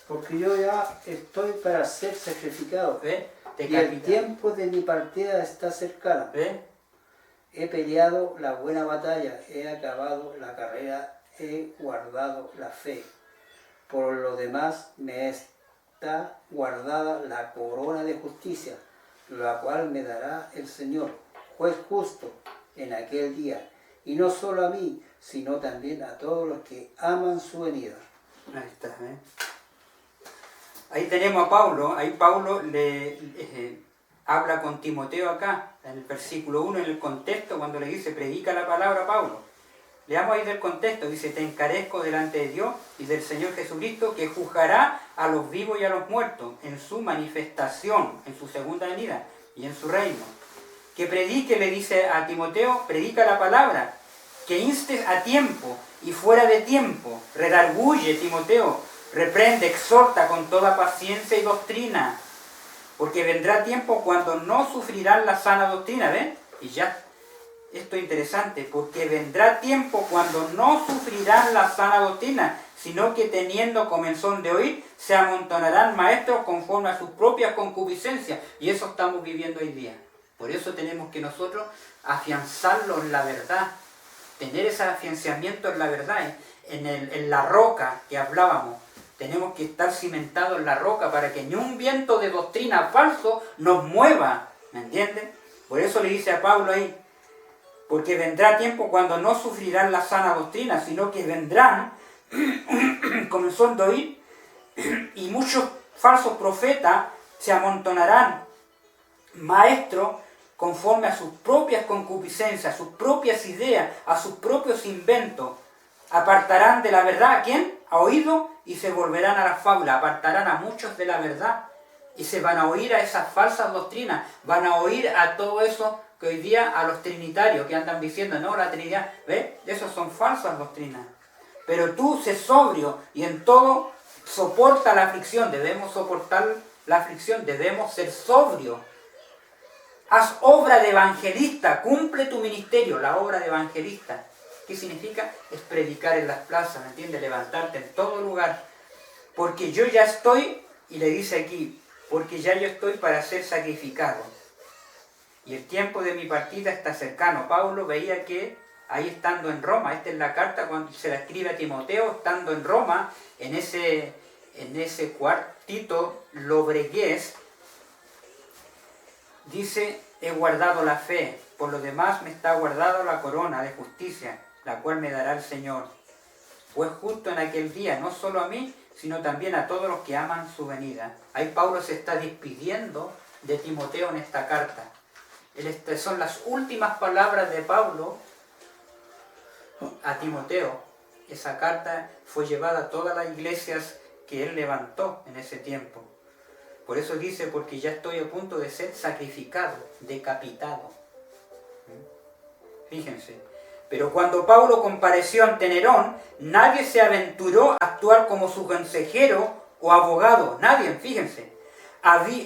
porque yo ya estoy para ser sacrificado. ¿Ve? Y el tiempo de mi partida está cercano. ¿Ve? He peleado la buena batalla, he acabado la carrera, he guardado la fe. Por lo demás me está guardada la corona de justicia, la cual me dará el Señor, juez justo, en aquel día. Y no solo a mí, sino también a todos los que aman su venida. Ahí está, Ahí tenemos a Pablo. Ahí Pablo habla con Timoteo acá, en el versículo 1, en el contexto, cuando le dice, predica la palabra a Pablo. Leamos ahí del contexto, dice, te encarezco delante de Dios y del Señor Jesucristo, que juzgará a los vivos y a los muertos en su manifestación, en su segunda venida y en su reino. Que predique, le dice a Timoteo, predica la palabra, que instes a tiempo y fuera de tiempo, redarguye, Timoteo, reprende, exhorta con toda paciencia y doctrina, porque vendrá tiempo cuando no sufrirán la sana doctrina, ¿ven? Y ya, esto es interesante, porque vendrá tiempo cuando no sufrirán la sana doctrina, sino que teniendo comezón de oír, se amontonarán maestros conforme a sus propias concupiscencias, y eso estamos viviendo hoy día. Por eso tenemos que nosotros afianzarlo en la verdad, tener ese afianzamiento en la verdad, en la roca que hablábamos. Tenemos que estar cimentados en la roca para que ni un viento de doctrina falso nos mueva, ¿me entienden? Por eso le dice a Pablo ahí, porque vendrá tiempo cuando no sufrirán la sana doctrina, sino que vendrán, comenzando a oír, y muchos falsos profetas se amontonarán, maestros, conforme a sus propias concupiscencias, a sus propias ideas, a sus propios inventos. Apartarán de la verdad a quién? A oído, y se volverán a la fábula. Apartarán a muchos de la verdad y se van a oír a esas falsas doctrinas, van a oír a todo eso que hoy día, a los trinitarios que andan diciendo, no, la Trinidad, ¿ves? Esas son falsas doctrinas. Pero tú sé sobrio y en todo soporta la aflicción. Debemos soportar la aflicción, debemos ser sobrios. Haz obra de evangelista, cumple tu ministerio, la obra de evangelista. ¿Qué significa? Es predicar en las plazas, ¿me entiendes? Levantarte en todo lugar. Porque yo ya estoy, y le dice aquí, porque ya yo estoy para ser sacrificado. Y el tiempo de mi partida está cercano. Pablo veía que ahí estando en Roma, esta es la carta cuando se la escribe a Timoteo, estando en Roma, en ese cuartito lobregués, dice, he guardado la fe, por lo demás me está guardado la corona de justicia, la cual me dará el Señor. Pues justo en aquel día, no solo a mí, sino también a todos los que aman su venida. Ahí Pablo se está despidiendo de Timoteo en esta carta. Son las últimas palabras de Pablo a Timoteo. Esa carta fue llevada a todas las iglesias que él levantó en ese tiempo. Por eso dice, porque ya estoy a punto de ser sacrificado, decapitado. Fíjense. Pero cuando Pablo compareció ante Nerón, nadie se aventuró a actuar como su consejero o abogado. Nadie, fíjense.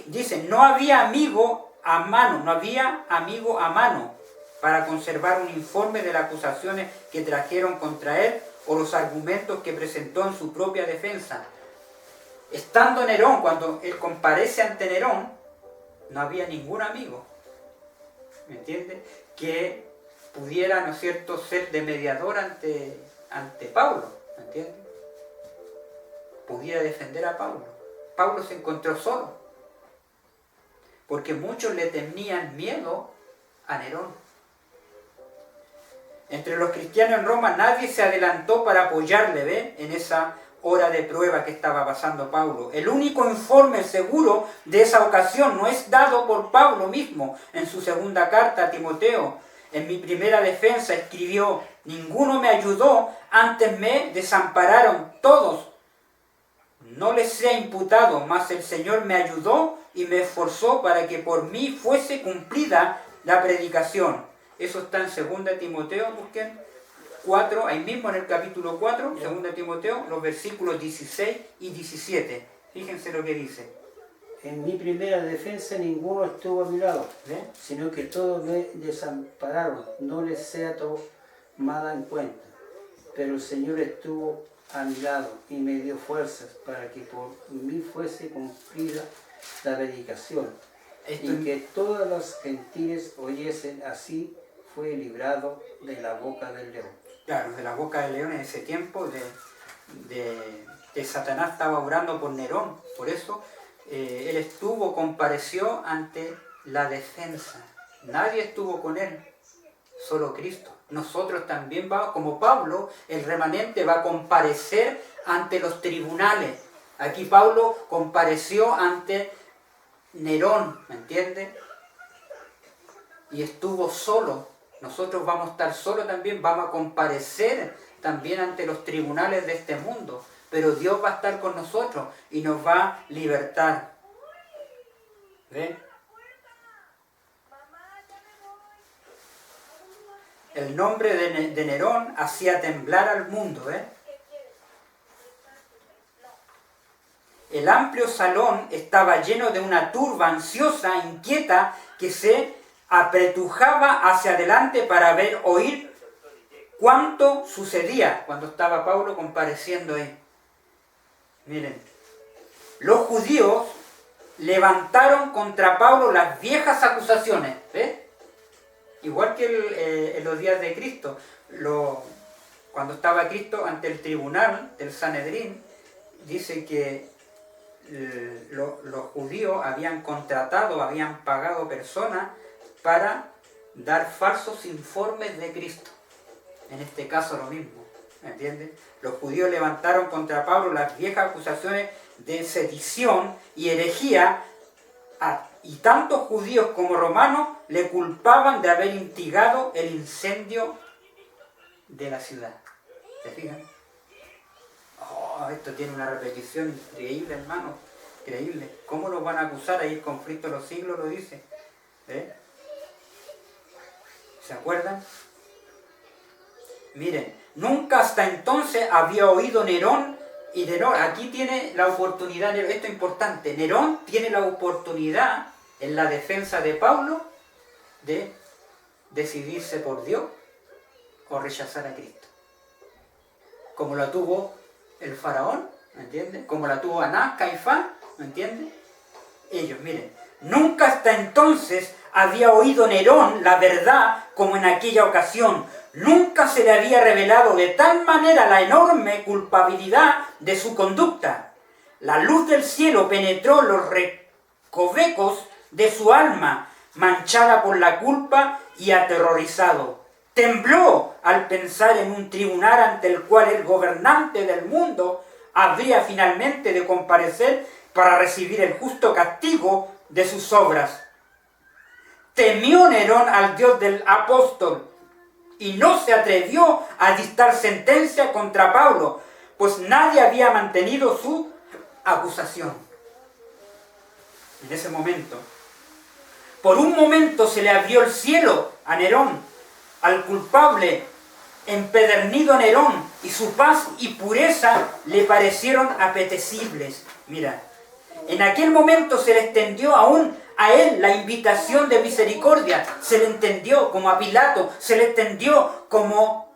Dice, no había amigo a mano para conservar un informe de las acusaciones que trajeron contra él o los argumentos que presentó en su propia defensa. Estando Nerón, cuando él comparece ante Nerón, no había ningún amigo, ¿me entiende? Que pudiera, ¿no es cierto?, ser de mediador ante Pablo, ¿me entiende? Pudiera defender a Pablo. Pablo se encontró solo, porque muchos le tenían miedo a Nerón. Entre los cristianos en Roma nadie se adelantó para apoyarle, ¿ve?, en esa hora de prueba que estaba pasando Pablo. El único informe seguro de esa ocasión no es dado por Pablo mismo en su segunda carta a Timoteo. En mi primera defensa escribió, ninguno me ayudó, antes me desampararon todos. No les sea imputado, mas el Señor me ayudó y me esforzó para que por mí fuese cumplida la predicación. Eso está en 2 Timoteo, busquen 4, ahí mismo en el capítulo 4, 2 Timoteo, los versículos 16 y 17. Fíjense lo que dice. En mi primera defensa ninguno estuvo a mi lado, sino que todos me desampararon, no les sea tomada en cuenta. Pero el Señor estuvo a mi lado y me dio fuerzas para que por mí fuese cumplida la predicación, y que todas las gentiles oyesen. Así fue librado de la boca del león. Claro, de la boca del león en ese tiempo de Satanás estaba obrando por Nerón. Por eso él compareció ante la defensa. Nadie estuvo con él, solo Cristo. Nosotros también como Pablo, el remanente va a comparecer ante los tribunales. Aquí Pablo compareció ante Nerón, ¿me entiende? y estuvo solo. Nosotros vamos a estar solos también, vamos a comparecer también ante los tribunales de este mundo. Pero Dios va a estar con nosotros y nos va a libertar. ¿Ven? El nombre de Nerón hacía temblar al mundo. El amplio salón estaba lleno de una turba ansiosa, inquieta, que se apretujaba hacia adelante para oír cuánto sucedía cuando estaba Pablo compareciendo ahí. Miren, los judíos levantaron contra Pablo las viejas acusaciones, ¿ves? Igual que en los días de Cristo, cuando estaba Cristo ante el tribunal del Sanedrín, dice que los judíos habían contratado, habían pagado personas para dar falsos informes de Cristo. En este caso lo mismo, ¿me entiendes? Los judíos levantaron contra Pablo las viejas acusaciones de sedición y herejía, y tanto judíos como romanos le culpaban de haber instigado el incendio de la ciudad. ¿Se fijan? Oh, esto tiene una repetición increíble, hermano. Increíble. ¿Cómo los van a acusar? Ahí el conflicto de los siglos lo dice. ¿Se acuerdan? Miren, nunca hasta entonces había oído Nerón, y Nerón, aquí tiene la oportunidad, esto es importante, Nerón tiene la oportunidad en la defensa de Pablo de decidirse por Dios o rechazar a Cristo. Como la tuvo el faraón, ¿me entiendes? Como la tuvo Anás, Caifás, ¿me entiendes? Ellos, miren, nunca hasta entonces había oído Nerón la verdad como en aquella ocasión. Nunca se le había revelado de tal manera la enorme culpabilidad de su conducta. La luz del cielo penetró los recovecos de su alma, manchada por la culpa y aterrorizado. Tembló al pensar en un tribunal ante el cual el gobernante del mundo habría finalmente de comparecer para recibir el justo castigo de sus obras. Temió Nerón al Dios del apóstol y no se atrevió a dictar sentencia contra Pablo, pues nadie había mantenido su acusación. En ese momento, por un momento se le abrió el cielo a Nerón, al culpable empedernido Nerón, y su paz y pureza le parecieron apetecibles. Mira, en aquel momento se le extendió aún a él la invitación de misericordia, se le entendió como a Pilato, se le extendió como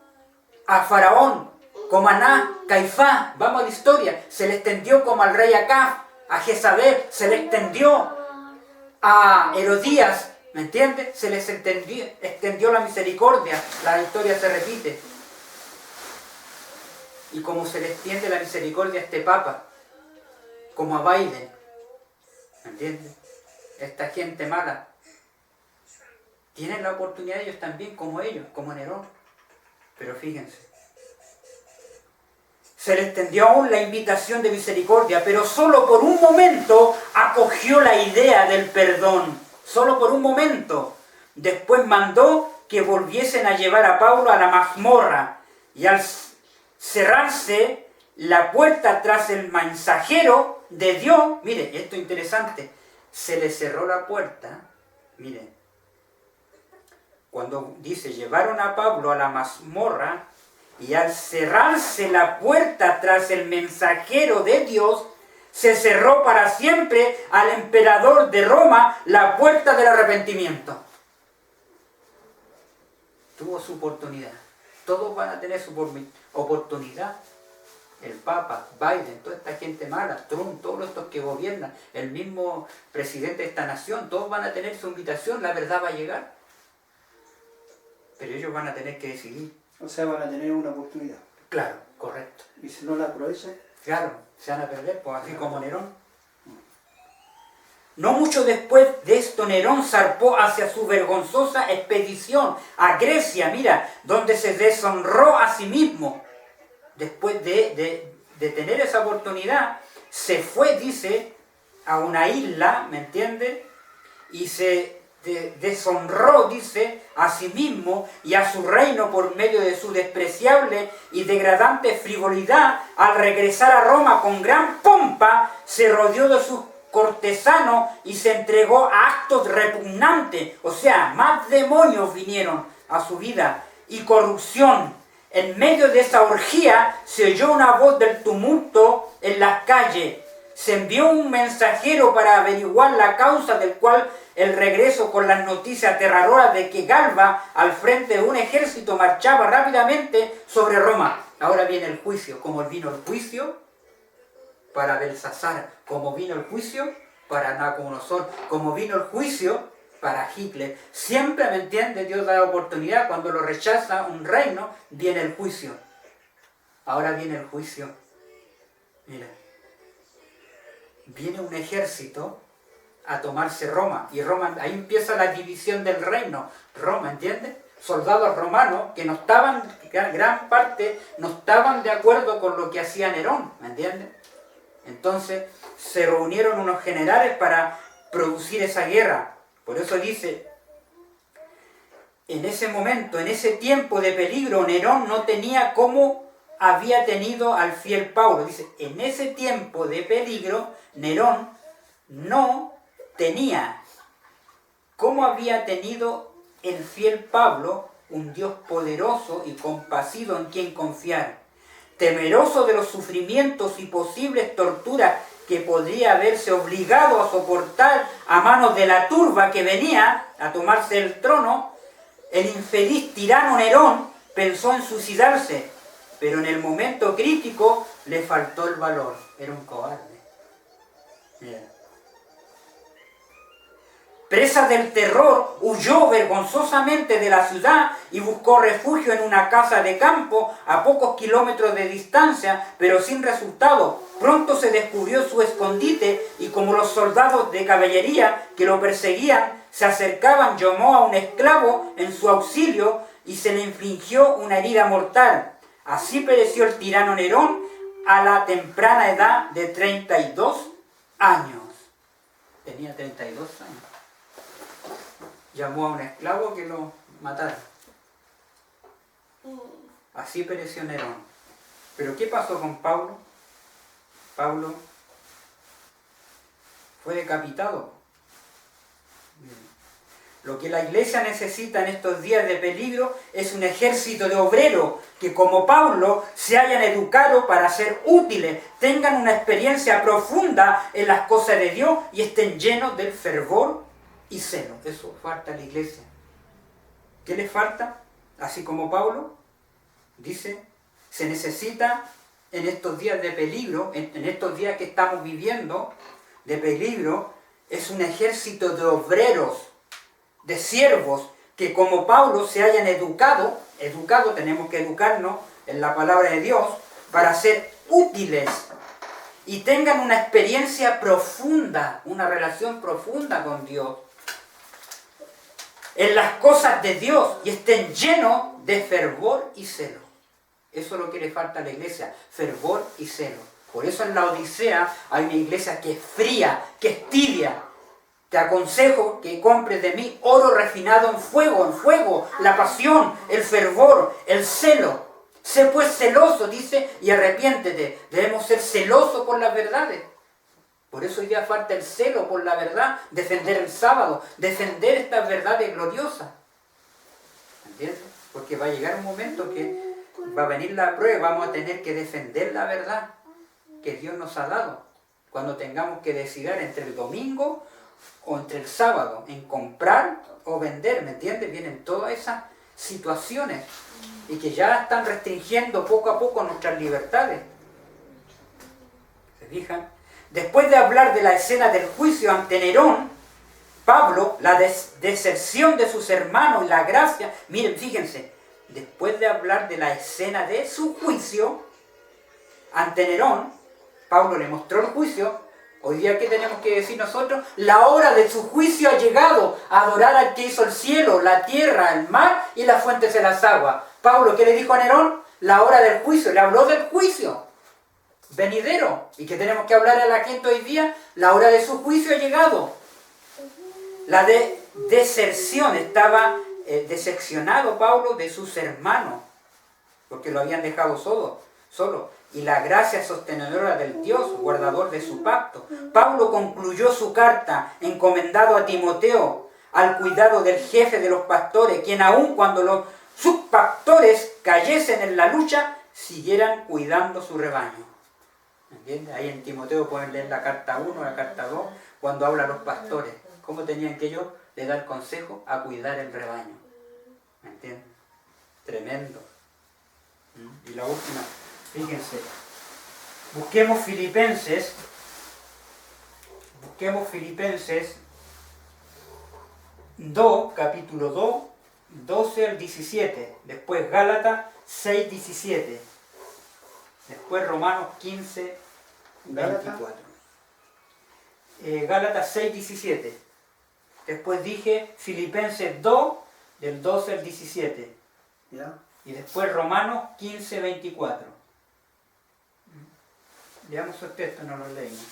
a Faraón, como a Anás, Caifás, vamos a la historia, se le extendió como al rey Acab, a Jezabel, se le extendió a Herodías, ¿me entiendes? Se les extendió la misericordia, la historia se repite. Y como se le extiende la misericordia a este Papa, como a Biden, ¿me entiendes? Esta gente mala, tienen la oportunidad ellos también, como ellos, como Nerón. Pero fíjense, se le extendió aún la invitación de misericordia, pero solo por un momento acogió la idea del perdón, solo por un momento. Después mandó que volviesen a llevar a Pablo a la mazmorra, y al cerrarse la puerta tras el mensajero de Dios, mire, esto es interesante, se le cerró la puerta, miren, cuando dice, llevaron a Pablo a la mazmorra, y al cerrarse la puerta tras el mensajero de Dios, se cerró para siempre al emperador de Roma la puerta del arrepentimiento. Tuvo su oportunidad. Todos van a tener su oportunidad. El Papa, Biden, toda esta gente mala, Trump, todos estos que gobiernan, el mismo presidente de esta nación, todos van a tener su invitación, la verdad va a llegar. Pero ellos van a tener que decidir. O sea, van a tener una oportunidad. Claro, correcto. Y si no la aprovechan, claro, se van a perder, pues así como Nerón. No mucho después de esto, Nerón zarpó hacia su vergonzosa expedición a Grecia, mira, donde se deshonró a sí mismo. Después de tener esa oportunidad, se fue, dice, a una isla, ¿me entiendes? Y se deshonró, dice, a sí mismo y a su reino por medio de su despreciable y degradante frivolidad. Al regresar a Roma con gran pompa, se rodeó de sus cortesanos y se entregó a actos repugnantes. O sea, más demonios vinieron a su vida y corrupción. En medio de esa orgía se oyó una voz del tumulto en las calles. Se envió un mensajero para averiguar la causa del cual el regreso con las noticias aterradoras de que Galba, al frente de un ejército, marchaba rápidamente sobre Roma. Ahora viene el juicio, como vino el juicio para Belsasar, como vino el juicio para Nabucodonosor, como vino el juicio para Hitler. Siempre, ¿me entiende? Dios da oportunidad. Cuando lo rechaza un reino, viene el juicio. Ahora viene el juicio. Mira, viene un ejército a tomarse Roma. Y Roma, ahí empieza la división del reino. Roma, ¿entiendes? Soldados romanos que no estaban, gran parte, no estaban de acuerdo con lo que hacía Nerón, ¿me entiendes? Entonces se reunieron unos generales para producir esa guerra. Por eso dice, en ese momento, en ese tiempo de peligro, Nerón no tenía como había tenido al fiel Pablo. Dice, en ese tiempo de peligro, Nerón no tenía como había tenido el fiel Pablo, un Dios poderoso y compasivo en quien confiar. Temeroso de los sufrimientos y posibles torturas que podría haberse obligado a soportar a manos de la turba que venía a tomarse el trono, el infeliz tirano Nerón pensó en suicidarse, pero en el momento crítico le faltó el valor. Era un cobarde. Mira. Presa del terror, huyó vergonzosamente de la ciudad y buscó refugio en una casa de campo a pocos kilómetros de distancia, pero sin resultado. Pronto se descubrió su escondite y como los soldados de caballería que lo perseguían se acercaban, llamó a un esclavo en su auxilio y se le infligió una herida mortal. Así pereció el tirano Nerón a la temprana edad de 32 años. Tenía 32 años. Llamó a un esclavo que lo matara. Así pereció Nerón. Pero ¿qué pasó con Pablo? Pablo fue decapitado. Lo que la iglesia necesita en estos días de peligro es un ejército de obreros que como Pablo se hayan educado para ser útiles, tengan una experiencia profunda en las cosas de Dios y estén llenos del fervor y celo. Eso falta a la iglesia. ¿Qué le falta? Así como Pablo dice, se necesita en estos días de peligro, en estos días que estamos viviendo de peligro, es un ejército de obreros, de siervos, que como Pablo se hayan educado, tenemos que educarnos en la palabra de Dios, para ser útiles y tengan una experiencia profunda, una relación profunda con Dios, en las cosas de Dios y estén llenos de fervor y celo. Eso es lo que le falta a la iglesia, fervor y celo. Por eso en la Odisea hay una iglesia que es fría, que es tibia. Te aconsejo que compres de mí oro refinado en fuego, la pasión, el fervor, el celo. Sé pues celoso, dice, y arrepiéntete. Debemos ser celosos por las verdades. Por eso hoy día falta el celo por la verdad, defender el sábado, defender estas verdades gloriosas. ¿Entiendes? Porque va a llegar un momento que va a venir la prueba, vamos a tener que defender la verdad que Dios nos ha dado. Cuando tengamos que decidir entre el domingo o entre el sábado, en comprar o vender, ¿me entiendes? Vienen todas esas situaciones y que ya están restringiendo poco a poco nuestras libertades. ¿Se fijan? Después de hablar de la escena del juicio ante Nerón, Pablo, la deserción de sus hermanos y la gracia, miren, fíjense, después de hablar de la escena de su juicio ante Nerón, Pablo le mostró el juicio. Hoy día, ¿qué tenemos que decir nosotros? La hora de su juicio ha llegado, a adorar al que hizo el cielo, la tierra, el mar y las fuentes de las aguas. Pablo, ¿qué le dijo a Nerón? La hora del juicio, le habló del juicio venidero. ¿Y qué tenemos que hablar a la gente hoy día? La hora de su juicio ha llegado. La de deserción, estaba decepcionado Pablo de sus hermanos, porque lo habían dejado solo. Y la gracia sostenedora del Dios, guardador de su pacto. Pablo concluyó su carta encomendado a Timoteo al cuidado del jefe de los pastores, quien aun cuando sus pastores cayesen en la lucha, siguieran cuidando su rebaño. ¿Entiendes? Ahí en Timoteo pueden leer la carta 1, la carta 2, cuando habla a los pastores. ¿Cómo tenían que ellos le dar consejo? A cuidar el rebaño. ¿Me entiendes? Tremendo. Y la última, fíjense. Busquemos Filipenses 2, capítulo 2, 12 al 17. Después Gálatas 6, 17. Después Romanos 15, 24. Gálatas 6, 17. Después dije Filipenses 2, del 12 al 17. ¿Ya? Y después Romanos 15, 24. Leamos el texto, no lo leímos.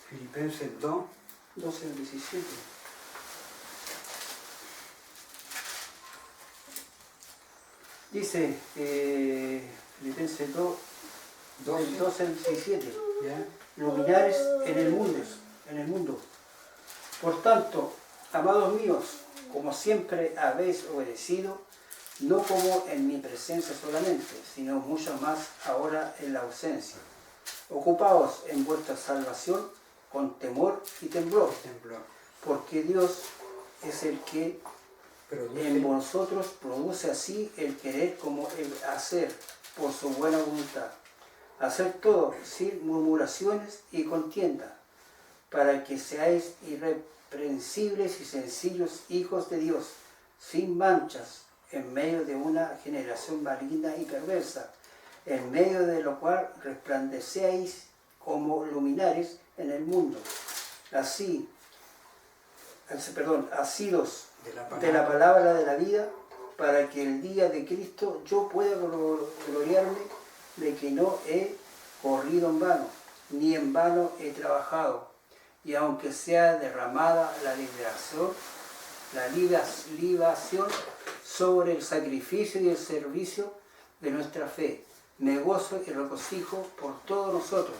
Filipenses 2, 12 al 17. Dice Filipenses 2, 12. 12 al 17. ¿Ya? Luminares en el mundo. Por tanto, amados míos, como siempre habéis obedecido, no como en mi presencia solamente, sino mucho más ahora en la ausencia. Ocupaos en vuestra salvación con temor y temblor, porque Dios es el que en vosotros produce así el querer como el hacer, por su buena voluntad. Hacer todo sin murmuraciones y contienda, para que seáis irreprensibles y sencillos hijos de Dios, sin manchas, en medio de una generación maligna y perversa, en medio de lo cual resplandecéis como luminares en el mundo, asidos de la palabra de la vida, para que el día de Cristo yo pueda gloriarme de que no he corrido en vano, ni en vano he trabajado, y aunque sea derramada la libación sobre el sacrificio y el servicio de nuestra fe, me gozo y regocijo por todos nosotros.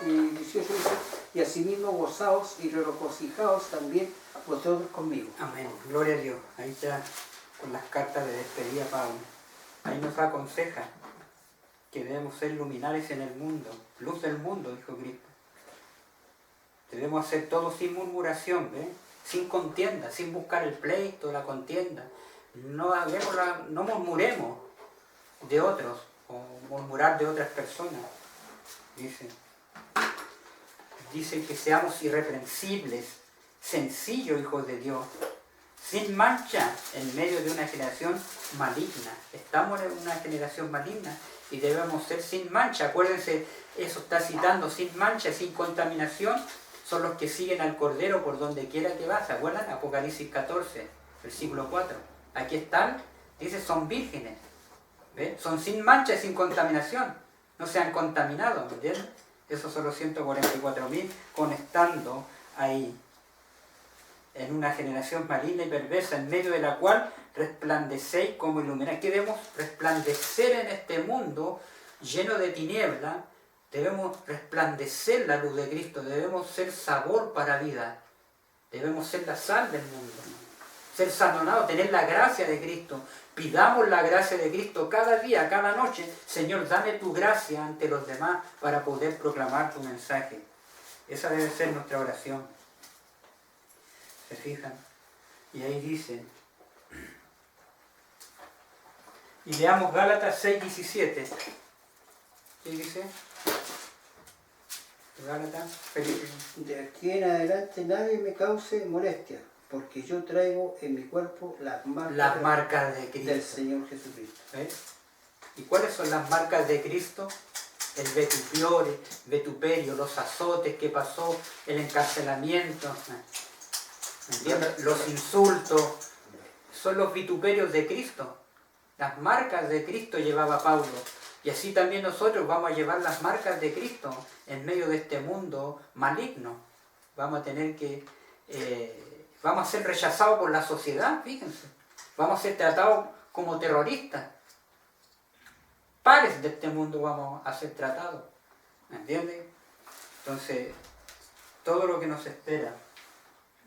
Y 18 dice, y asimismo gozaos y regocijaos también vosotros conmigo. Amén, gloria a Dios. Ahí está con las cartas de despedida Pablo. Ahí nos aconseja que debemos ser luminares en el mundo, luz del mundo, dijo Cristo. Debemos hacer todo sin murmuración, ¿ves? Sin contienda, sin buscar el pleito, la contienda. No murmuremos de otros o murmurar de otras personas. Dice que seamos irreprensibles, sencillos hijos de Dios, sin mancha en medio de una generación maligna. Estamos en una generación maligna y debemos ser sin mancha. Acuérdense, eso está citando sin mancha, sin contaminación. Son los que siguen al Cordero por donde quiera que va. ¿Se acuerdan? Apocalipsis 14, versículo 4. Aquí están, dice, son vírgenes. ¿Ven? Son sin mancha y sin contaminación. No se han contaminado, ¿me entienden? Esos son los 144.000 conectando ahí. En una generación maligna y perversa, en medio de la cual resplandecéis como ilumináis. ¿Qué debemos resplandecer en este mundo lleno de tinieblas? Debemos resplandecer la luz de Cristo, debemos ser sabor para vida, debemos ser la sal del mundo, ser sazonados, tener la gracia de Cristo. Pidamos la gracia de Cristo cada día, cada noche. Señor, dame tu gracia ante los demás para poder proclamar tu mensaje. Esa debe ser nuestra oración. ¿Se fijan? Y ahí dice, y leamos Gálatas 6:17. ¿Qué dice? Gálatas, Felipe. De aquí en adelante nadie me cause molestia, porque yo traigo en mi cuerpo las Marcas de Cristo. del Señor Jesucristo. ¿Ves? ¿Y cuáles son las marcas de Cristo? El vituperio, los azotes que pasó, el encarcelamiento, ¿entiendes? Los insultos, son los vituperios de Cristo. Las marcas de Cristo llevaba Pablo. Y así también nosotros vamos a llevar las marcas de Cristo en medio de este mundo maligno. Vamos a tener que... vamos a ser rechazados por la sociedad, fíjense. Vamos a ser tratados como terroristas. Pares de este mundo vamos a ser tratados. ¿Me entienden? Entonces, todo lo que nos espera.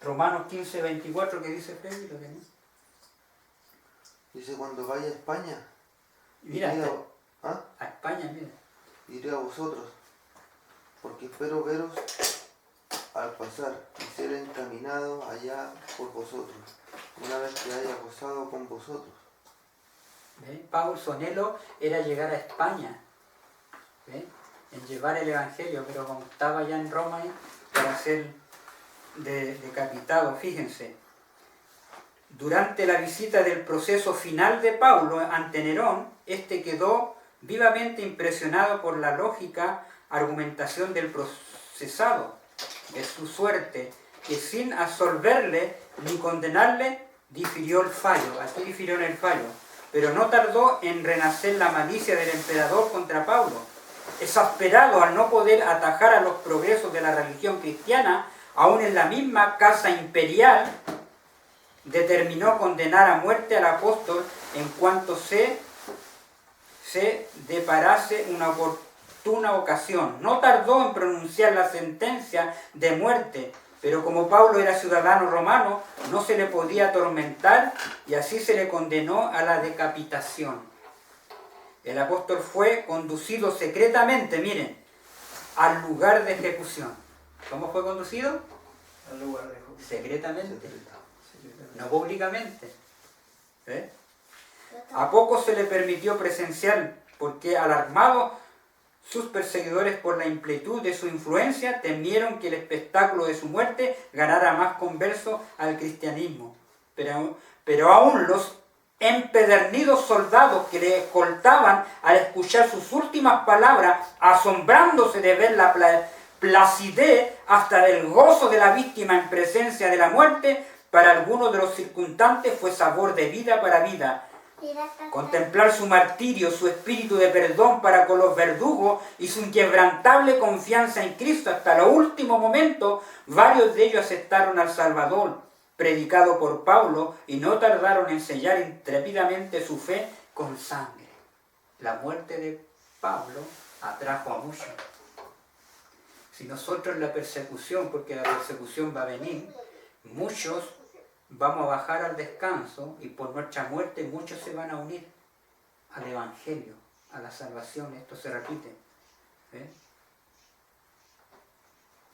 Romanos 15, 24, ¿qué dice Freddy? ¿Lo tenés? Dice, cuando vaya a España, Mira, iré a España, mira. iré a vosotros, porque espero veros al pasar y ser encaminado allá por vosotros, una vez que haya gozado con vosotros. ¿Ve? Pablo, su anhelo era llegar a España, ¿ve? En llevar el Evangelio, pero como estaba ya en Roma para ser decapitado, fíjense. Durante la visita del proceso final de Pablo ante Nerón, este quedó vivamente impresionado por la lógica argumentación del procesado, de su suerte, que sin absolverle ni condenarle, difirió el fallo. Aquí difirió en el fallo. Pero no tardó en renacer la malicia del emperador contra Pablo. Exasperado al no poder atajar a los progresos de la religión cristiana, aún en la misma casa imperial, determinó condenar a muerte al apóstol en cuanto se deparase una oportuna ocasión. No tardó en pronunciar la sentencia de muerte, pero como Pablo era ciudadano romano, no se le podía atormentar y así se le condenó a la decapitación. El apóstol fue conducido secretamente, miren, al lugar de ejecución. ¿Cómo fue conducido? Al lugar de ejecución. Secretamente, no públicamente. ¿Eh? A poco se le permitió presenciar, porque alarmados sus perseguidores por la amplitud de su influencia, temieron que el espectáculo de su muerte ganara más conversos al cristianismo. Pero aún los empedernidos soldados que le escoltaban al escuchar sus últimas palabras, asombrándose de ver la placidez hasta del gozo de la víctima en presencia de la muerte, para algunos de los circunstantes fue sabor de vida para vida. Contemplar su martirio, su espíritu de perdón para con los verdugos y su inquebrantable confianza en Cristo hasta el último momento, varios de ellos aceptaron al Salvador, predicado por Pablo, y no tardaron en sellar intrépidamente su fe con sangre. La muerte de Pablo atrajo a muchos. Si nosotros la persecución, porque la persecución va a venir, muchos vamos a bajar al descanso y por nuestra muerte muchos se van a unir al Evangelio, a la salvación. Esto se repite. ¿Eh?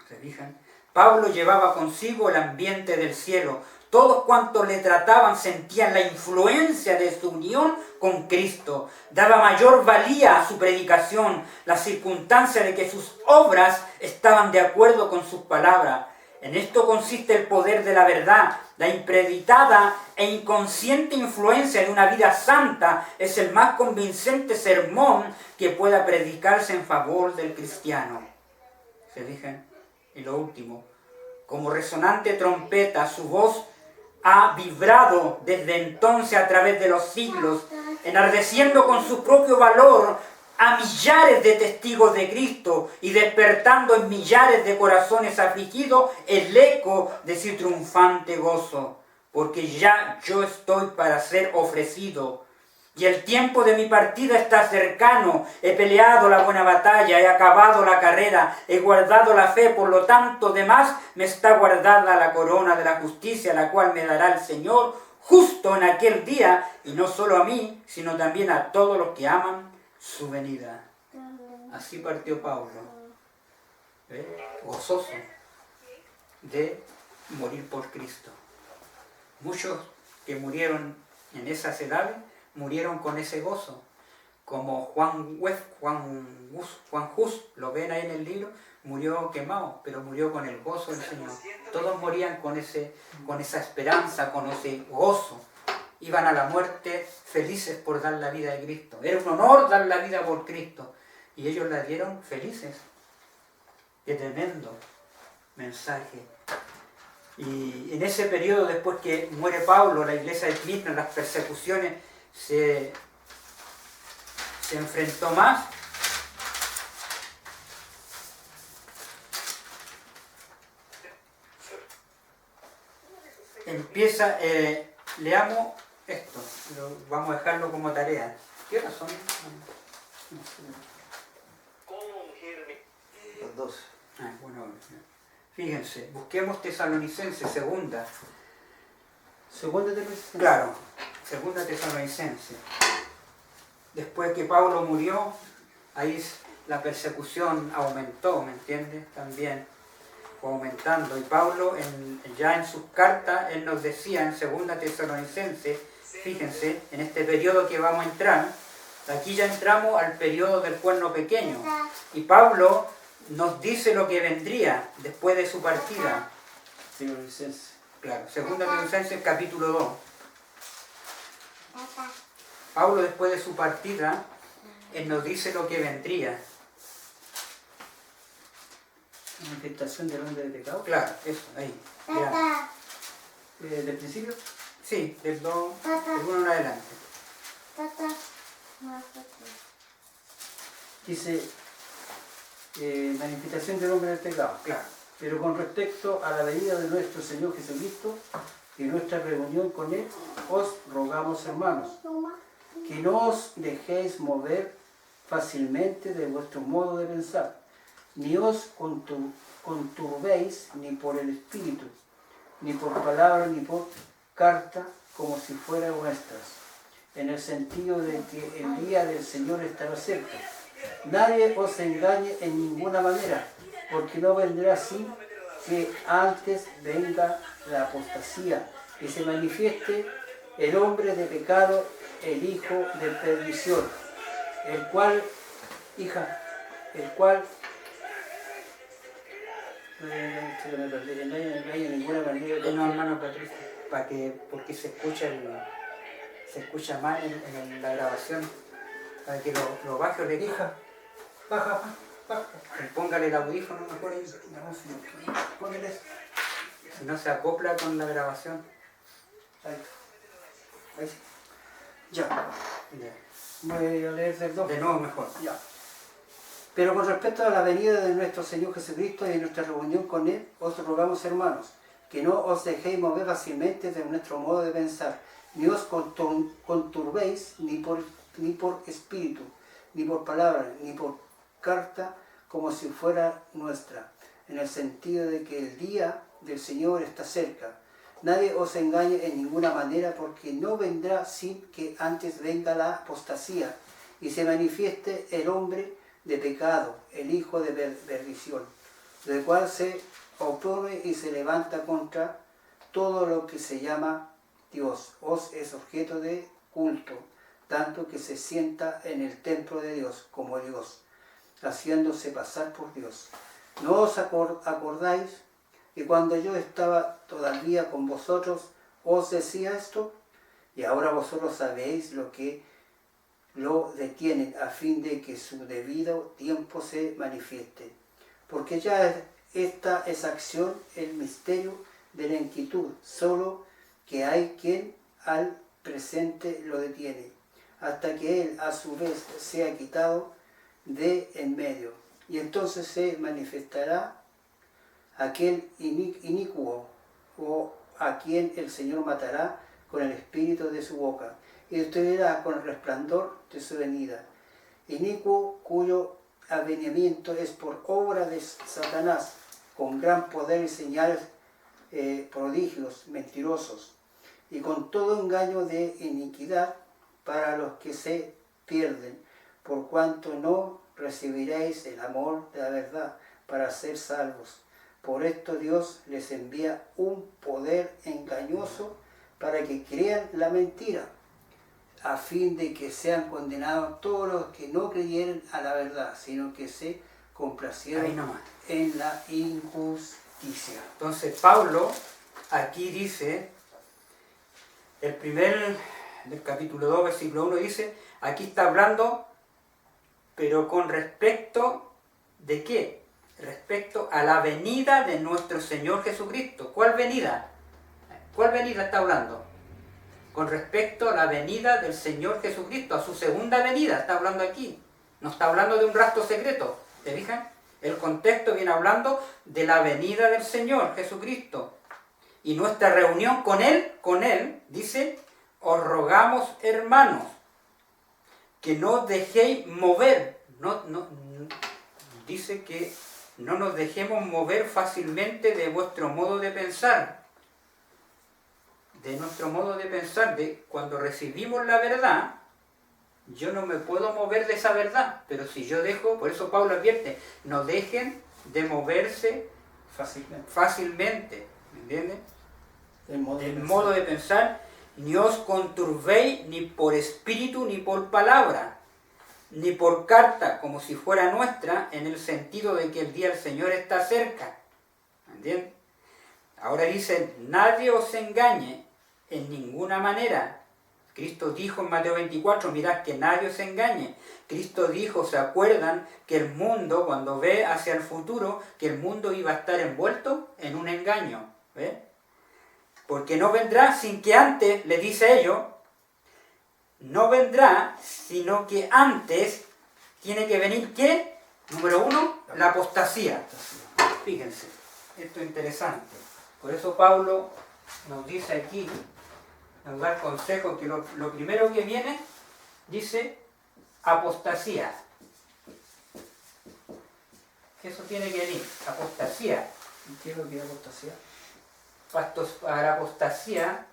¿Se fijan? Pablo llevaba consigo el ambiente del cielo. Todos cuantos le trataban sentían la influencia de su unión con Cristo. Daba mayor valía a su predicación, la circunstancia de que sus obras estaban de acuerdo con sus palabras. En esto consiste el poder de la verdad. La impreditada e inconsciente influencia de una vida santa es el más convincente sermón que pueda predicarse en favor del cristiano. ¿Se fijan? Y lo último, como resonante trompeta, su voz ha vibrado desde entonces a través de los siglos, enardeciendo con su propio valor a millares de testigos de Cristo y despertando en millares de corazones afligidos el eco de su triunfante gozo. Porque ya yo estoy para ser ofrecido y el tiempo de mi partida está cercano. He peleado la buena batalla, he acabado la carrera, he guardado la fe, por lo tanto demás me está guardada la corona de la justicia, la cual me dará el Señor justo en aquel día, y no solo a mí, sino también a todos los que aman su venida. Así partió Pablo, gozoso de morir por Cristo. Muchos que murieron en esas edades murieron con ese gozo, como Juan Hus, lo ven ahí en el libro, murió quemado, pero murió con el gozo del Señor. Todos morían con esa esperanza, con ese gozo. Iban a la muerte felices por dar la vida de Cristo. Era un honor dar la vida por Cristo. Y ellos la dieron felices. Qué tremendo mensaje. Y en ese periodo, después que muere Pablo, la iglesia de Cristo, las persecuciones se enfrentó más. Empieza, leamos esto, vamos a dejarlo como tarea. ¿Qué horas son? Las 12. Bueno, fíjense, busquemos Tesalonicenses, segunda. Segunda Tesalonicenses. Claro, segunda Tesalonicenses. Después que Pablo murió, ahí la persecución aumentó, ¿me entiendes? También fue aumentando. Y Pablo, ya en sus cartas, él nos decía en segunda Tesalonicenses, fíjense, en este periodo que vamos a entrar, aquí ya entramos al periodo del cuerno pequeño. Y Pablo nos dice lo que vendría después de su partida. Tesalonicenses. Claro, segunda Tesalonicenses capítulo 2. Pablo después de su partida, él nos dice lo que vendría. Manifestación del hombre de pecado. Claro, eso, ahí. Ya. ¿Del principio? Sí, del 1 en adelante. Dice, manifestación del hombre del pecado. Claro. Pero con respecto a la venida de nuestro Señor Jesucristo y nuestra reunión con Él, os rogamos, hermanos, que no os dejéis mover fácilmente de vuestro modo de pensar, ni os conturbéis ni por el Espíritu, ni por palabra, ni por carta, como si fueran vuestras, en el sentido de que el día del Señor estará cerca. Nadie os engañe en ninguna manera, porque no vendrá así que antes venga la apostasía y se manifieste el hombre de pecado, el hijo de perdición, el cual no hay ninguna manera. No, hermano Patricio, porque se escucha mal en la grabación, para que lo baje o le diga. Baja. Póngale el audífono mejor ahí. Póngale eso. Si no se acopla con la grabación. Ahí sí. Ya. Ya. Voy a leer del 2. De nuevo mejor. Ya. Pero con respecto a la venida de nuestro Señor Jesucristo y nuestra reunión con Él, os rogamos, hermanos, que no os dejéis mover fácilmente de nuestro modo de pensar, ni os conturbéis ni por espíritu, ni por palabra, ni por carta, como si fuera nuestra, en el sentido de que el día del Señor está cerca. Nadie os engañe en ninguna manera, porque no vendrá sin que antes venga la apostasía y se manifieste el hombre de pecado, el hijo de perdición, del cual se opone y se levanta contra todo lo que se llama Dios. Os es objeto de culto, tanto que se sienta en el templo de Dios como Dios, haciéndose pasar por Dios. ¿No os acordáis que cuando yo estaba todavía con vosotros os decía esto? Y ahora vosotros sabéis lo que lo detienen, a fin de que su debido tiempo se manifieste. Porque ya esta es acción, el misterio de la inquietud, solo que hay quien al presente lo detiene, hasta que él a su vez sea quitado de en medio. Y entonces se manifestará aquel inicuo, o a quien el Señor matará con el espíritu de su boca, y destruirá con el resplandor de su venida. Inicuo, cuyo advenimiento es por obra de Satanás, con gran poder y señales, prodigios mentirosos, y con todo engaño de iniquidad para los que se pierden, por cuanto no recibiréis el amor de la verdad para ser salvos. Por esto Dios les envía un poder engañoso para que crean la mentira, a fin de que sean condenados todos los que no creyeron a la verdad, sino que se Ahí complacieron nomás. en la injusticia. Entonces Pablo aquí dice, del capítulo 2, versículo 1 dice, aquí está hablando, pero con respecto ¿de qué? Respecto a la venida de nuestro Señor Jesucristo. ¿Cuál venida? ¿Cuál venida está hablando? Con respecto a la venida del Señor Jesucristo, a su segunda venida, está hablando aquí. No está hablando de un rapto secreto, ¿te fijan? El contexto viene hablando de la venida del Señor Jesucristo. Y nuestra reunión con Él, dice, os rogamos, hermanos, que no os dejéis mover. Dice que no nos dejemos mover fácilmente de vuestro modo de pensar. De nuestro modo de pensar, de cuando recibimos la verdad, yo no me puedo mover de esa verdad, pero si yo dejo, por eso Pablo advierte, no dejen de moverse fácilmente, ¿me entiendes? El modo de pensar, ni os conturbéis ni por espíritu ni por palabra, ni por carta, como si fuera nuestra, en el sentido de que el día del Señor está cerca, ¿me entiendes? Ahora dice, nadie os engañe en ninguna manera. Cristo dijo en Mateo 24, mirad que nadie os engañe. Cristo dijo, ¿se acuerdan que el mundo, cuando ve hacia el futuro, que el mundo iba a estar envuelto en un engaño? ¿Ve? Porque no vendrá sin que antes, le dice ellos, no vendrá, sino que antes tiene que venir, ¿qué? Número 1, la apostasía. Fíjense, esto es interesante. Por eso Pablo nos dice aquí, nos da el consejo que lo primero que viene, dice apostasía. Eso tiene que venir, apostasía. ¿Qué es lo que es apostasía? Para apostasía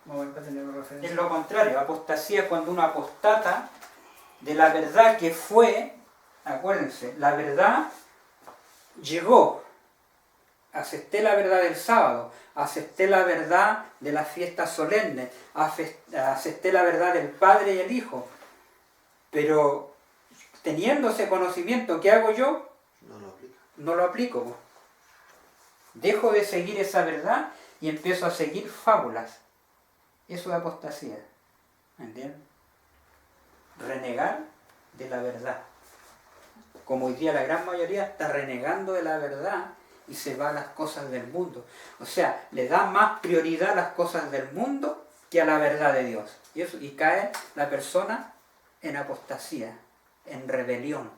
Vamos a ver para tener referencia. es lo contrario. Apostasía es cuando uno apostata de la verdad que fue, acuérdense, la verdad llegó. Acepté la verdad del sábado, acepté la verdad de las fiestas solemnes, acepté la verdad del Padre y el Hijo. Pero teniendo ese conocimiento, ¿qué hago yo? No lo aplico. Dejo de seguir esa verdad y empiezo a seguir fábulas. Eso es apostasía. ¿Entiendes? Renegar de la verdad. Como hoy día la gran mayoría está renegando de la verdad y se va a las cosas del mundo. O sea, le da más prioridad a las cosas del mundo que a la verdad de Dios. Y cae la persona en apostasía, en rebelión.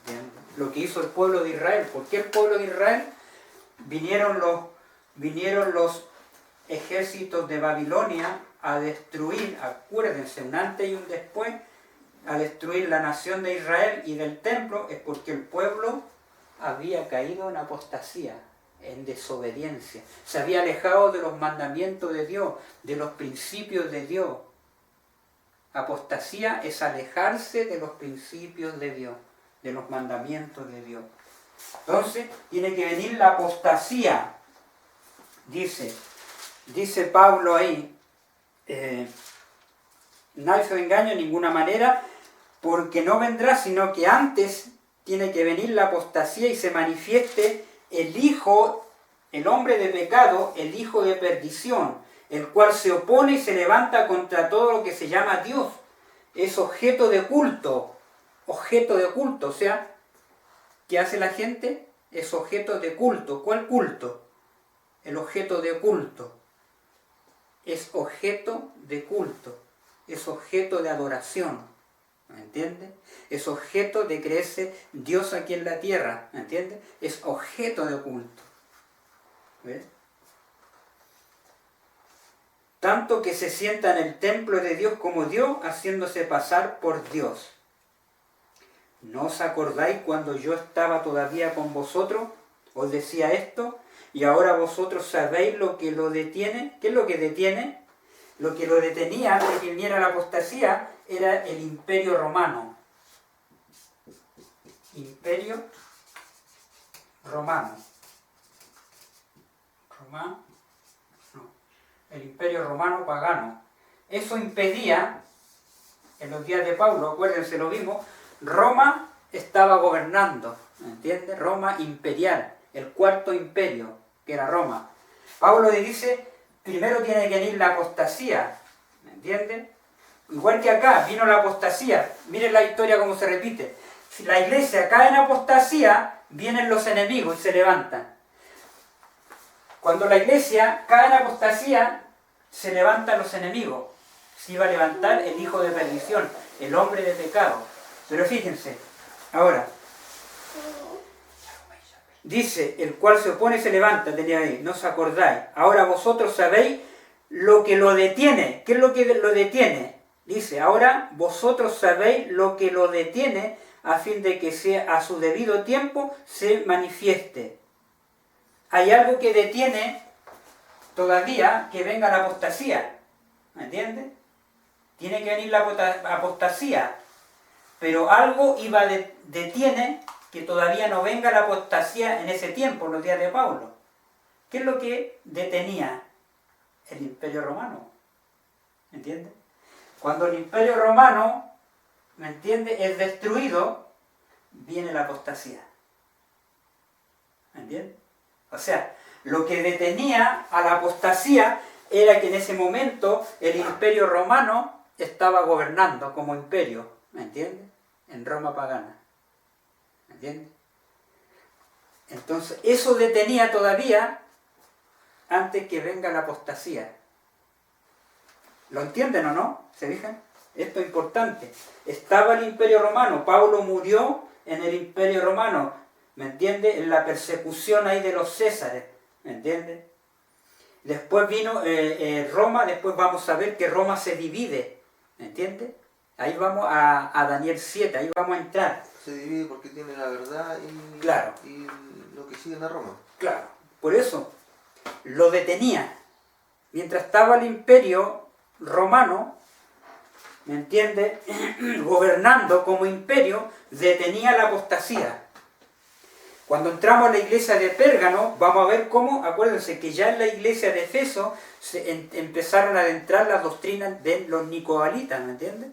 ¿Entiendes? Lo que hizo el pueblo de Israel. ¿Por qué el pueblo de Israel? Vinieron los ejércitos de Babilonia a destruir, acuérdense, un antes y un después, a destruir la nación de Israel y del templo, es porque el pueblo había caído en apostasía, en desobediencia. Se había alejado de los mandamientos de Dios, de los principios de Dios. Apostasía es alejarse de los principios de Dios, de los mandamientos de Dios. Entonces, tiene que venir la apostasía. Dice Pablo ahí, nadie se engaña en ninguna manera, porque no vendrá, sino que antes tiene que venir la apostasía y se manifieste el hijo, el hombre de pecado, el hijo de perdición, el cual se opone y se levanta contra todo lo que se llama Dios. Es objeto de culto, o sea, ¿qué hace la gente? Es objeto de culto. ¿Cuál culto? El objeto de culto. Es objeto de culto. Es objeto de adoración. ¿Me entiendes? Es objeto de creerse Dios aquí en la tierra. ¿Me entiendes? Es objeto de culto. ¿Ves? Tanto que se sienta en el templo de Dios como Dios, haciéndose pasar por Dios. ¿No os acordáis cuando yo estaba todavía con vosotros? Os decía esto, y ahora vosotros sabéis lo que lo detiene. ¿Qué es lo que detiene? Lo que lo detenía antes de que viniera la apostasía era el Imperio Romano. Imperio Romano. el imperio romano pagano. Eso impedía, en los días de Pablo, acuérdense, lo vimos, Roma estaba gobernando, ¿me entiendes? Roma imperial, el cuarto imperio, que era Roma. Pablo le dice, primero tiene que venir la apostasía, ¿me entiendes? Igual que acá, vino la apostasía, miren la historia cómo se repite. Si la iglesia cae en apostasía, vienen los enemigos y se levantan. Cuando la iglesia cae en apostasía, se levantan los enemigos. Se iba a levantar el hijo de perdición, el hombre de pecado. Pero fíjense, ahora, dice, el cual se opone se levanta, tenía ahí, no os acordáis. Ahora vosotros sabéis lo que lo detiene. ¿Qué es lo que lo detiene? Dice, ahora vosotros sabéis lo que lo detiene a fin de que sea a su debido tiempo se manifieste. Hay algo que detiene todavía que venga la apostasía. ¿Me entiendes? Tiene que venir la apostasía. Pero algo detiene que todavía no venga la apostasía en ese tiempo, en los días de Pablo. ¿Qué es lo que detenía el imperio romano? ¿Me entiendes? Cuando el imperio romano, ¿me entiendes?, es destruido, viene la apostasía. ¿Me entiendes? O sea, lo que detenía a la apostasía era que en ese momento el imperio romano estaba gobernando como imperio, ¿me entiendes?, en Roma pagana. ¿Me entiendes? Entonces, eso detenía todavía antes que venga la apostasía. ¿Lo entienden o no? ¿Se fijan? Esto es importante. Estaba el imperio romano, Pablo murió en el imperio romano, ¿me entiendes? En la persecución ahí de los Césares, ¿me entiendes? Después vino Roma, después vamos a ver que Roma se divide, ¿me entiendes? Ahí vamos a Daniel 7, ahí vamos a entrar. Se divide porque tiene la verdad y, claro, y lo que siguen a Roma. Claro, por eso lo detenía. Mientras estaba el imperio romano, ¿me entiendes?, gobernando como imperio, detenía la apostasía. Cuando entramos a la iglesia de Pérgamo, vamos a ver cómo, acuérdense que ya en la iglesia de Efeso empezaron a adentrar las doctrinas de los nicolaítas, ¿me entiendes?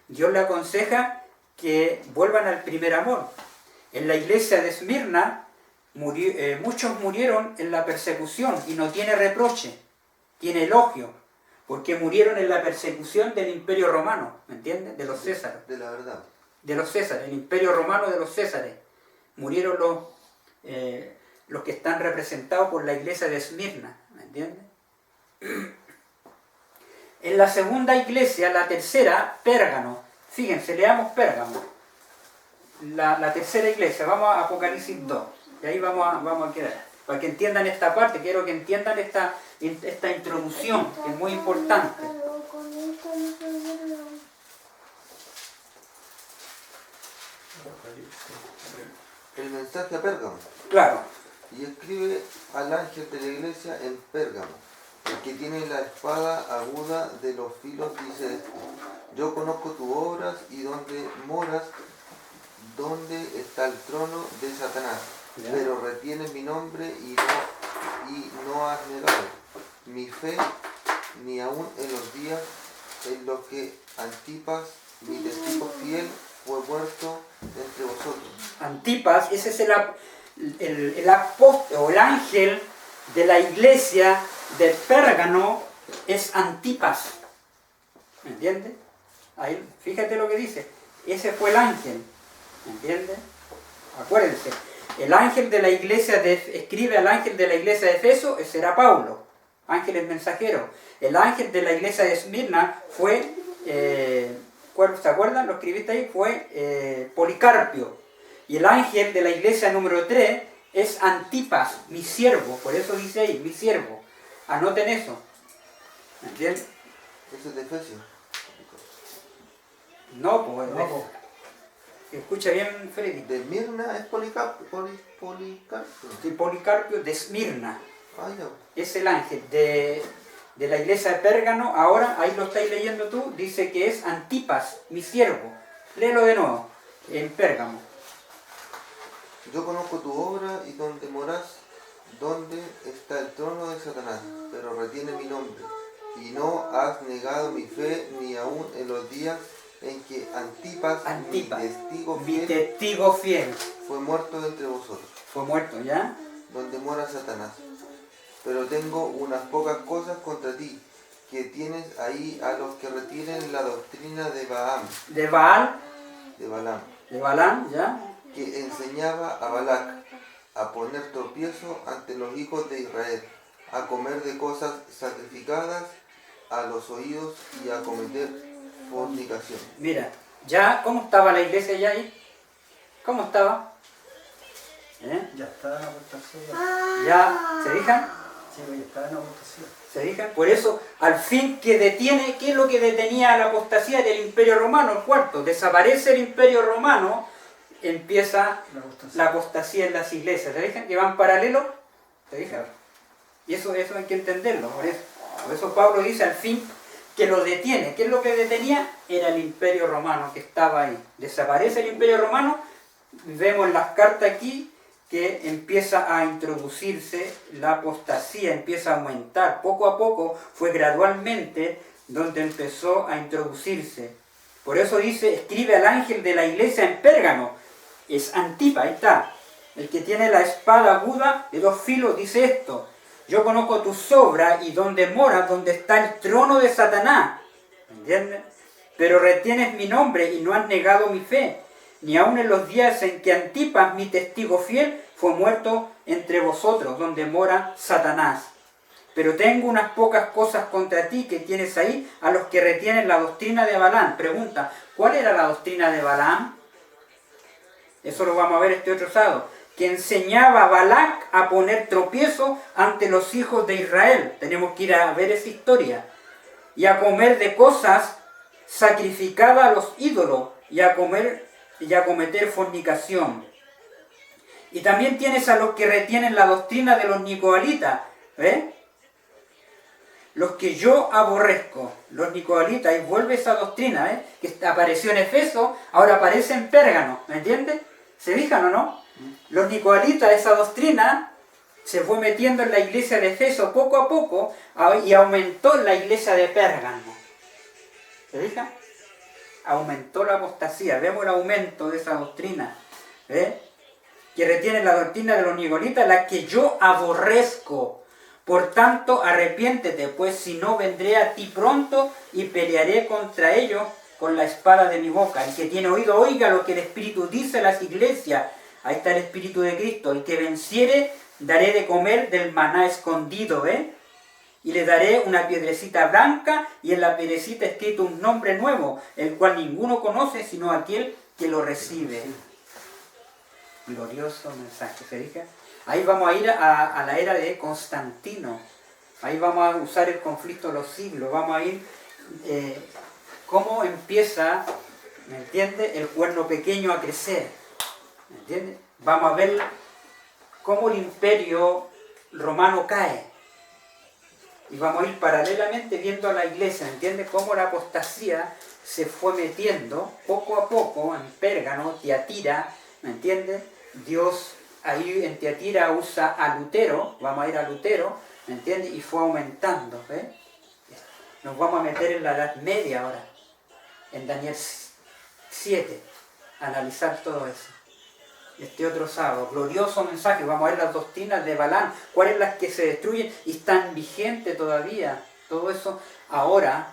Dios le aconseja que vuelvan al primer amor. En la iglesia de Esmirna, muchos murieron en la persecución y no tiene reproche, tiene elogio, porque murieron en la persecución del imperio romano, ¿me entiendes? De los Césares. De la verdad. De los Césares, el imperio romano de los Césares. Murieron los que están representados por la iglesia de Esmirna, ¿me entiendes? En la segunda iglesia, la tercera, Pérgamo. Fíjense, leamos Pérgamo. La tercera iglesia, vamos a Apocalipsis 2. Y ahí vamos a quedar. Para que entiendan esta parte, quiero que entiendan esta introducción, que es muy importante. El mensaje a Pérgamo. Claro. Y escribe al ángel de la iglesia en Pérgamo, el que tiene la espada aguda de los filos, dice esto: yo conozco tus obras y dónde moras, dónde está el trono de Satanás, ¿ya?, pero retienes mi nombre y no has negado mi fe, ni aun en los días en los que Antipas, mi testigo fiel, fue muerto entre vosotros. Antipas, ese es el apóstol o el ángel de la iglesia de Pérgamo, es Antipas. ¿Me entiendes? Ahí, fíjate lo que dice. Ese fue el ángel. ¿Me entiendes? Acuérdense. El ángel de la iglesia escribe al ángel de la iglesia de Efeso, ese era Pablo. Ángel es mensajero. El ángel de la iglesia de Esmirna fue, ¿se acuerdan? Lo escribiste ahí, fue Policarpio. Y el ángel de la iglesia número 3 es Antipas, mi siervo. Por eso dice ahí, mi siervo. Anoten eso. ¿Me entiendes? Eso es de Efesios. No, pues. Escucha bien, Freddy. De Esmirna es Policarpio. Sí, Policarpio de Esmirna. Ah, ya. Es el ángel de la iglesia de Pérgamo. Ahora, ahí lo estáis leyendo tú, dice que es Antipas, mi siervo. Léelo de nuevo, en Pérgamo. Yo conozco tu obra y donde moras, ¿dónde está el trono de Satanás? Pero retiene mi nombre, y no has negado mi fe ni aun en los días en que Antipas, mi testigo fiel, fue muerto entre vosotros. Fue muerto, ¿ya? Donde mora Satanás. Pero tengo unas pocas cosas contra ti, que tienes ahí a los que retienen la doctrina de Balaam. De Baal. De Balaam. De Balaam, ¿ya? Que enseñaba a Balac a poner tropiezo ante los hijos de Israel, a comer de cosas sacrificadas a los oídos y a cometer fornicación. Mira, ya, ¿cómo estaba la iglesia ya ahí? ¿Cómo estaba? Ya estaba en apostasia. ¿Ya? ¿Se fijan? Sí, ya estaba en apostasia. ¿Se fijan? Por eso, al fin que detiene, ¿qué es lo que detenía a la apostasía del Imperio Romano? El cuarto, desaparece el Imperio Romano, empieza la apostasía en las iglesias. ¿Se fijan? Que van paralelos. ¿Se fijan? Y eso hay que entenderlo. Por eso Pablo dice al fin que lo detiene. ¿Qué es lo que detenía? Era el Imperio Romano que estaba ahí. Desaparece el Imperio Romano. Vemos en las cartas aquí que empieza a introducirse la apostasía, empieza a aumentar. Poco a poco fue gradualmente donde empezó a introducirse. Por eso dice, escribe al ángel de la iglesia en Pérgamo. Es Antipas, ahí está. El que tiene la espada aguda de 2 filos dice esto. Yo conozco tus obras y donde moras, donde está el trono de Satanás. ¿Entiendes? Pero retienes mi nombre y no has negado mi fe. Ni aun en los días en que Antipas, mi testigo fiel, fue muerto entre vosotros, donde mora Satanás. Pero tengo unas pocas cosas contra ti que tienes ahí, a los que retienen la doctrina de Balaam. Pregunta, ¿cuál era la doctrina de Balaam? Eso lo vamos a ver este otro sábado. Que enseñaba a Balac a poner tropiezo ante los hijos de Israel. Tenemos que ir a ver esa historia. Y a comer de cosas sacrificadas a los ídolos, y a cometer fornicación. Y también tienes a los que retienen la doctrina de los nicolaítas, los que yo aborrezco, los nicolaítas, y vuelve esa doctrina, que apareció en Efeso, ahora aparece en Pérgamo, ¿me entiendes? ¿Se fijan o no? Los nicolaítas, esa doctrina, se fue metiendo en la iglesia de Efeso poco a poco, y aumentó en la iglesia de Pérgamo. ¿Se fijan? Aumentó la apostasía, vemos el aumento de esa doctrina, que retiene la doctrina de los nicolaítas, la que yo aborrezco. Por tanto, arrepiéntete, pues si no vendré a ti pronto y pelearé contra ellos con la espada de mi boca. El que tiene oído, oiga lo que el Espíritu dice a las iglesias. Ahí está el Espíritu de Cristo. El que venciere, daré de comer del maná escondido, y le daré una piedrecita blanca, y en la piedrecita escrito un nombre nuevo, el cual ninguno conoce sino aquel que lo recibe. Glorioso mensaje, ¿se dice? Ahí vamos a ir a la era de Constantino. Ahí vamos a usar el conflicto de los siglos. Vamos a ir cómo empieza, ¿me entiende?, el cuerno pequeño a crecer. ¿Me entiende? Vamos a ver cómo el imperio romano cae. Y vamos a ir paralelamente viendo a la iglesia, ¿entiendes? Cómo la apostasía se fue metiendo poco a poco en Pérgamo, Tiatira, ¿me entiendes? Dios ahí en Tiatira usa a Lutero, vamos a ir a Lutero, ¿me entiendes? Y fue aumentando, Nos vamos a meter en la Edad Media ahora, en Daniel 7, a analizar todo eso. Este otro sábado, glorioso mensaje, vamos a ver las doctrinas de Balaam, cuáles las que se destruyen y están vigentes todavía. Todo eso ahora,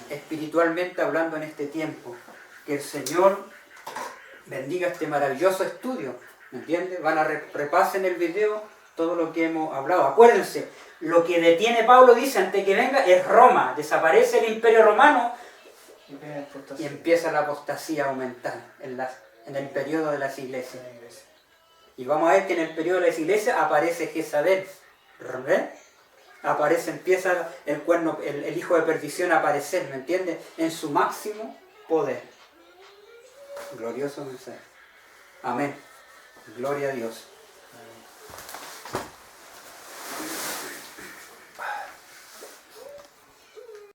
espiritualmente hablando en este tiempo. Que el Señor bendiga este maravilloso estudio, ¿me entiendes? Repasen el video todo lo que hemos hablado. Acuérdense, lo que detiene Pablo, dice, antes que venga, es Roma. Desaparece el Imperio Romano y empieza la apostasía a aumentar en el periodo de las iglesias. Y vamos a ver que en el periodo de las iglesias aparece Jezabel. Empieza el hijo de perdición a aparecer, ¿me entiendes? En su máximo poder. Glorioso mensaje. Amén. Gloria a Dios.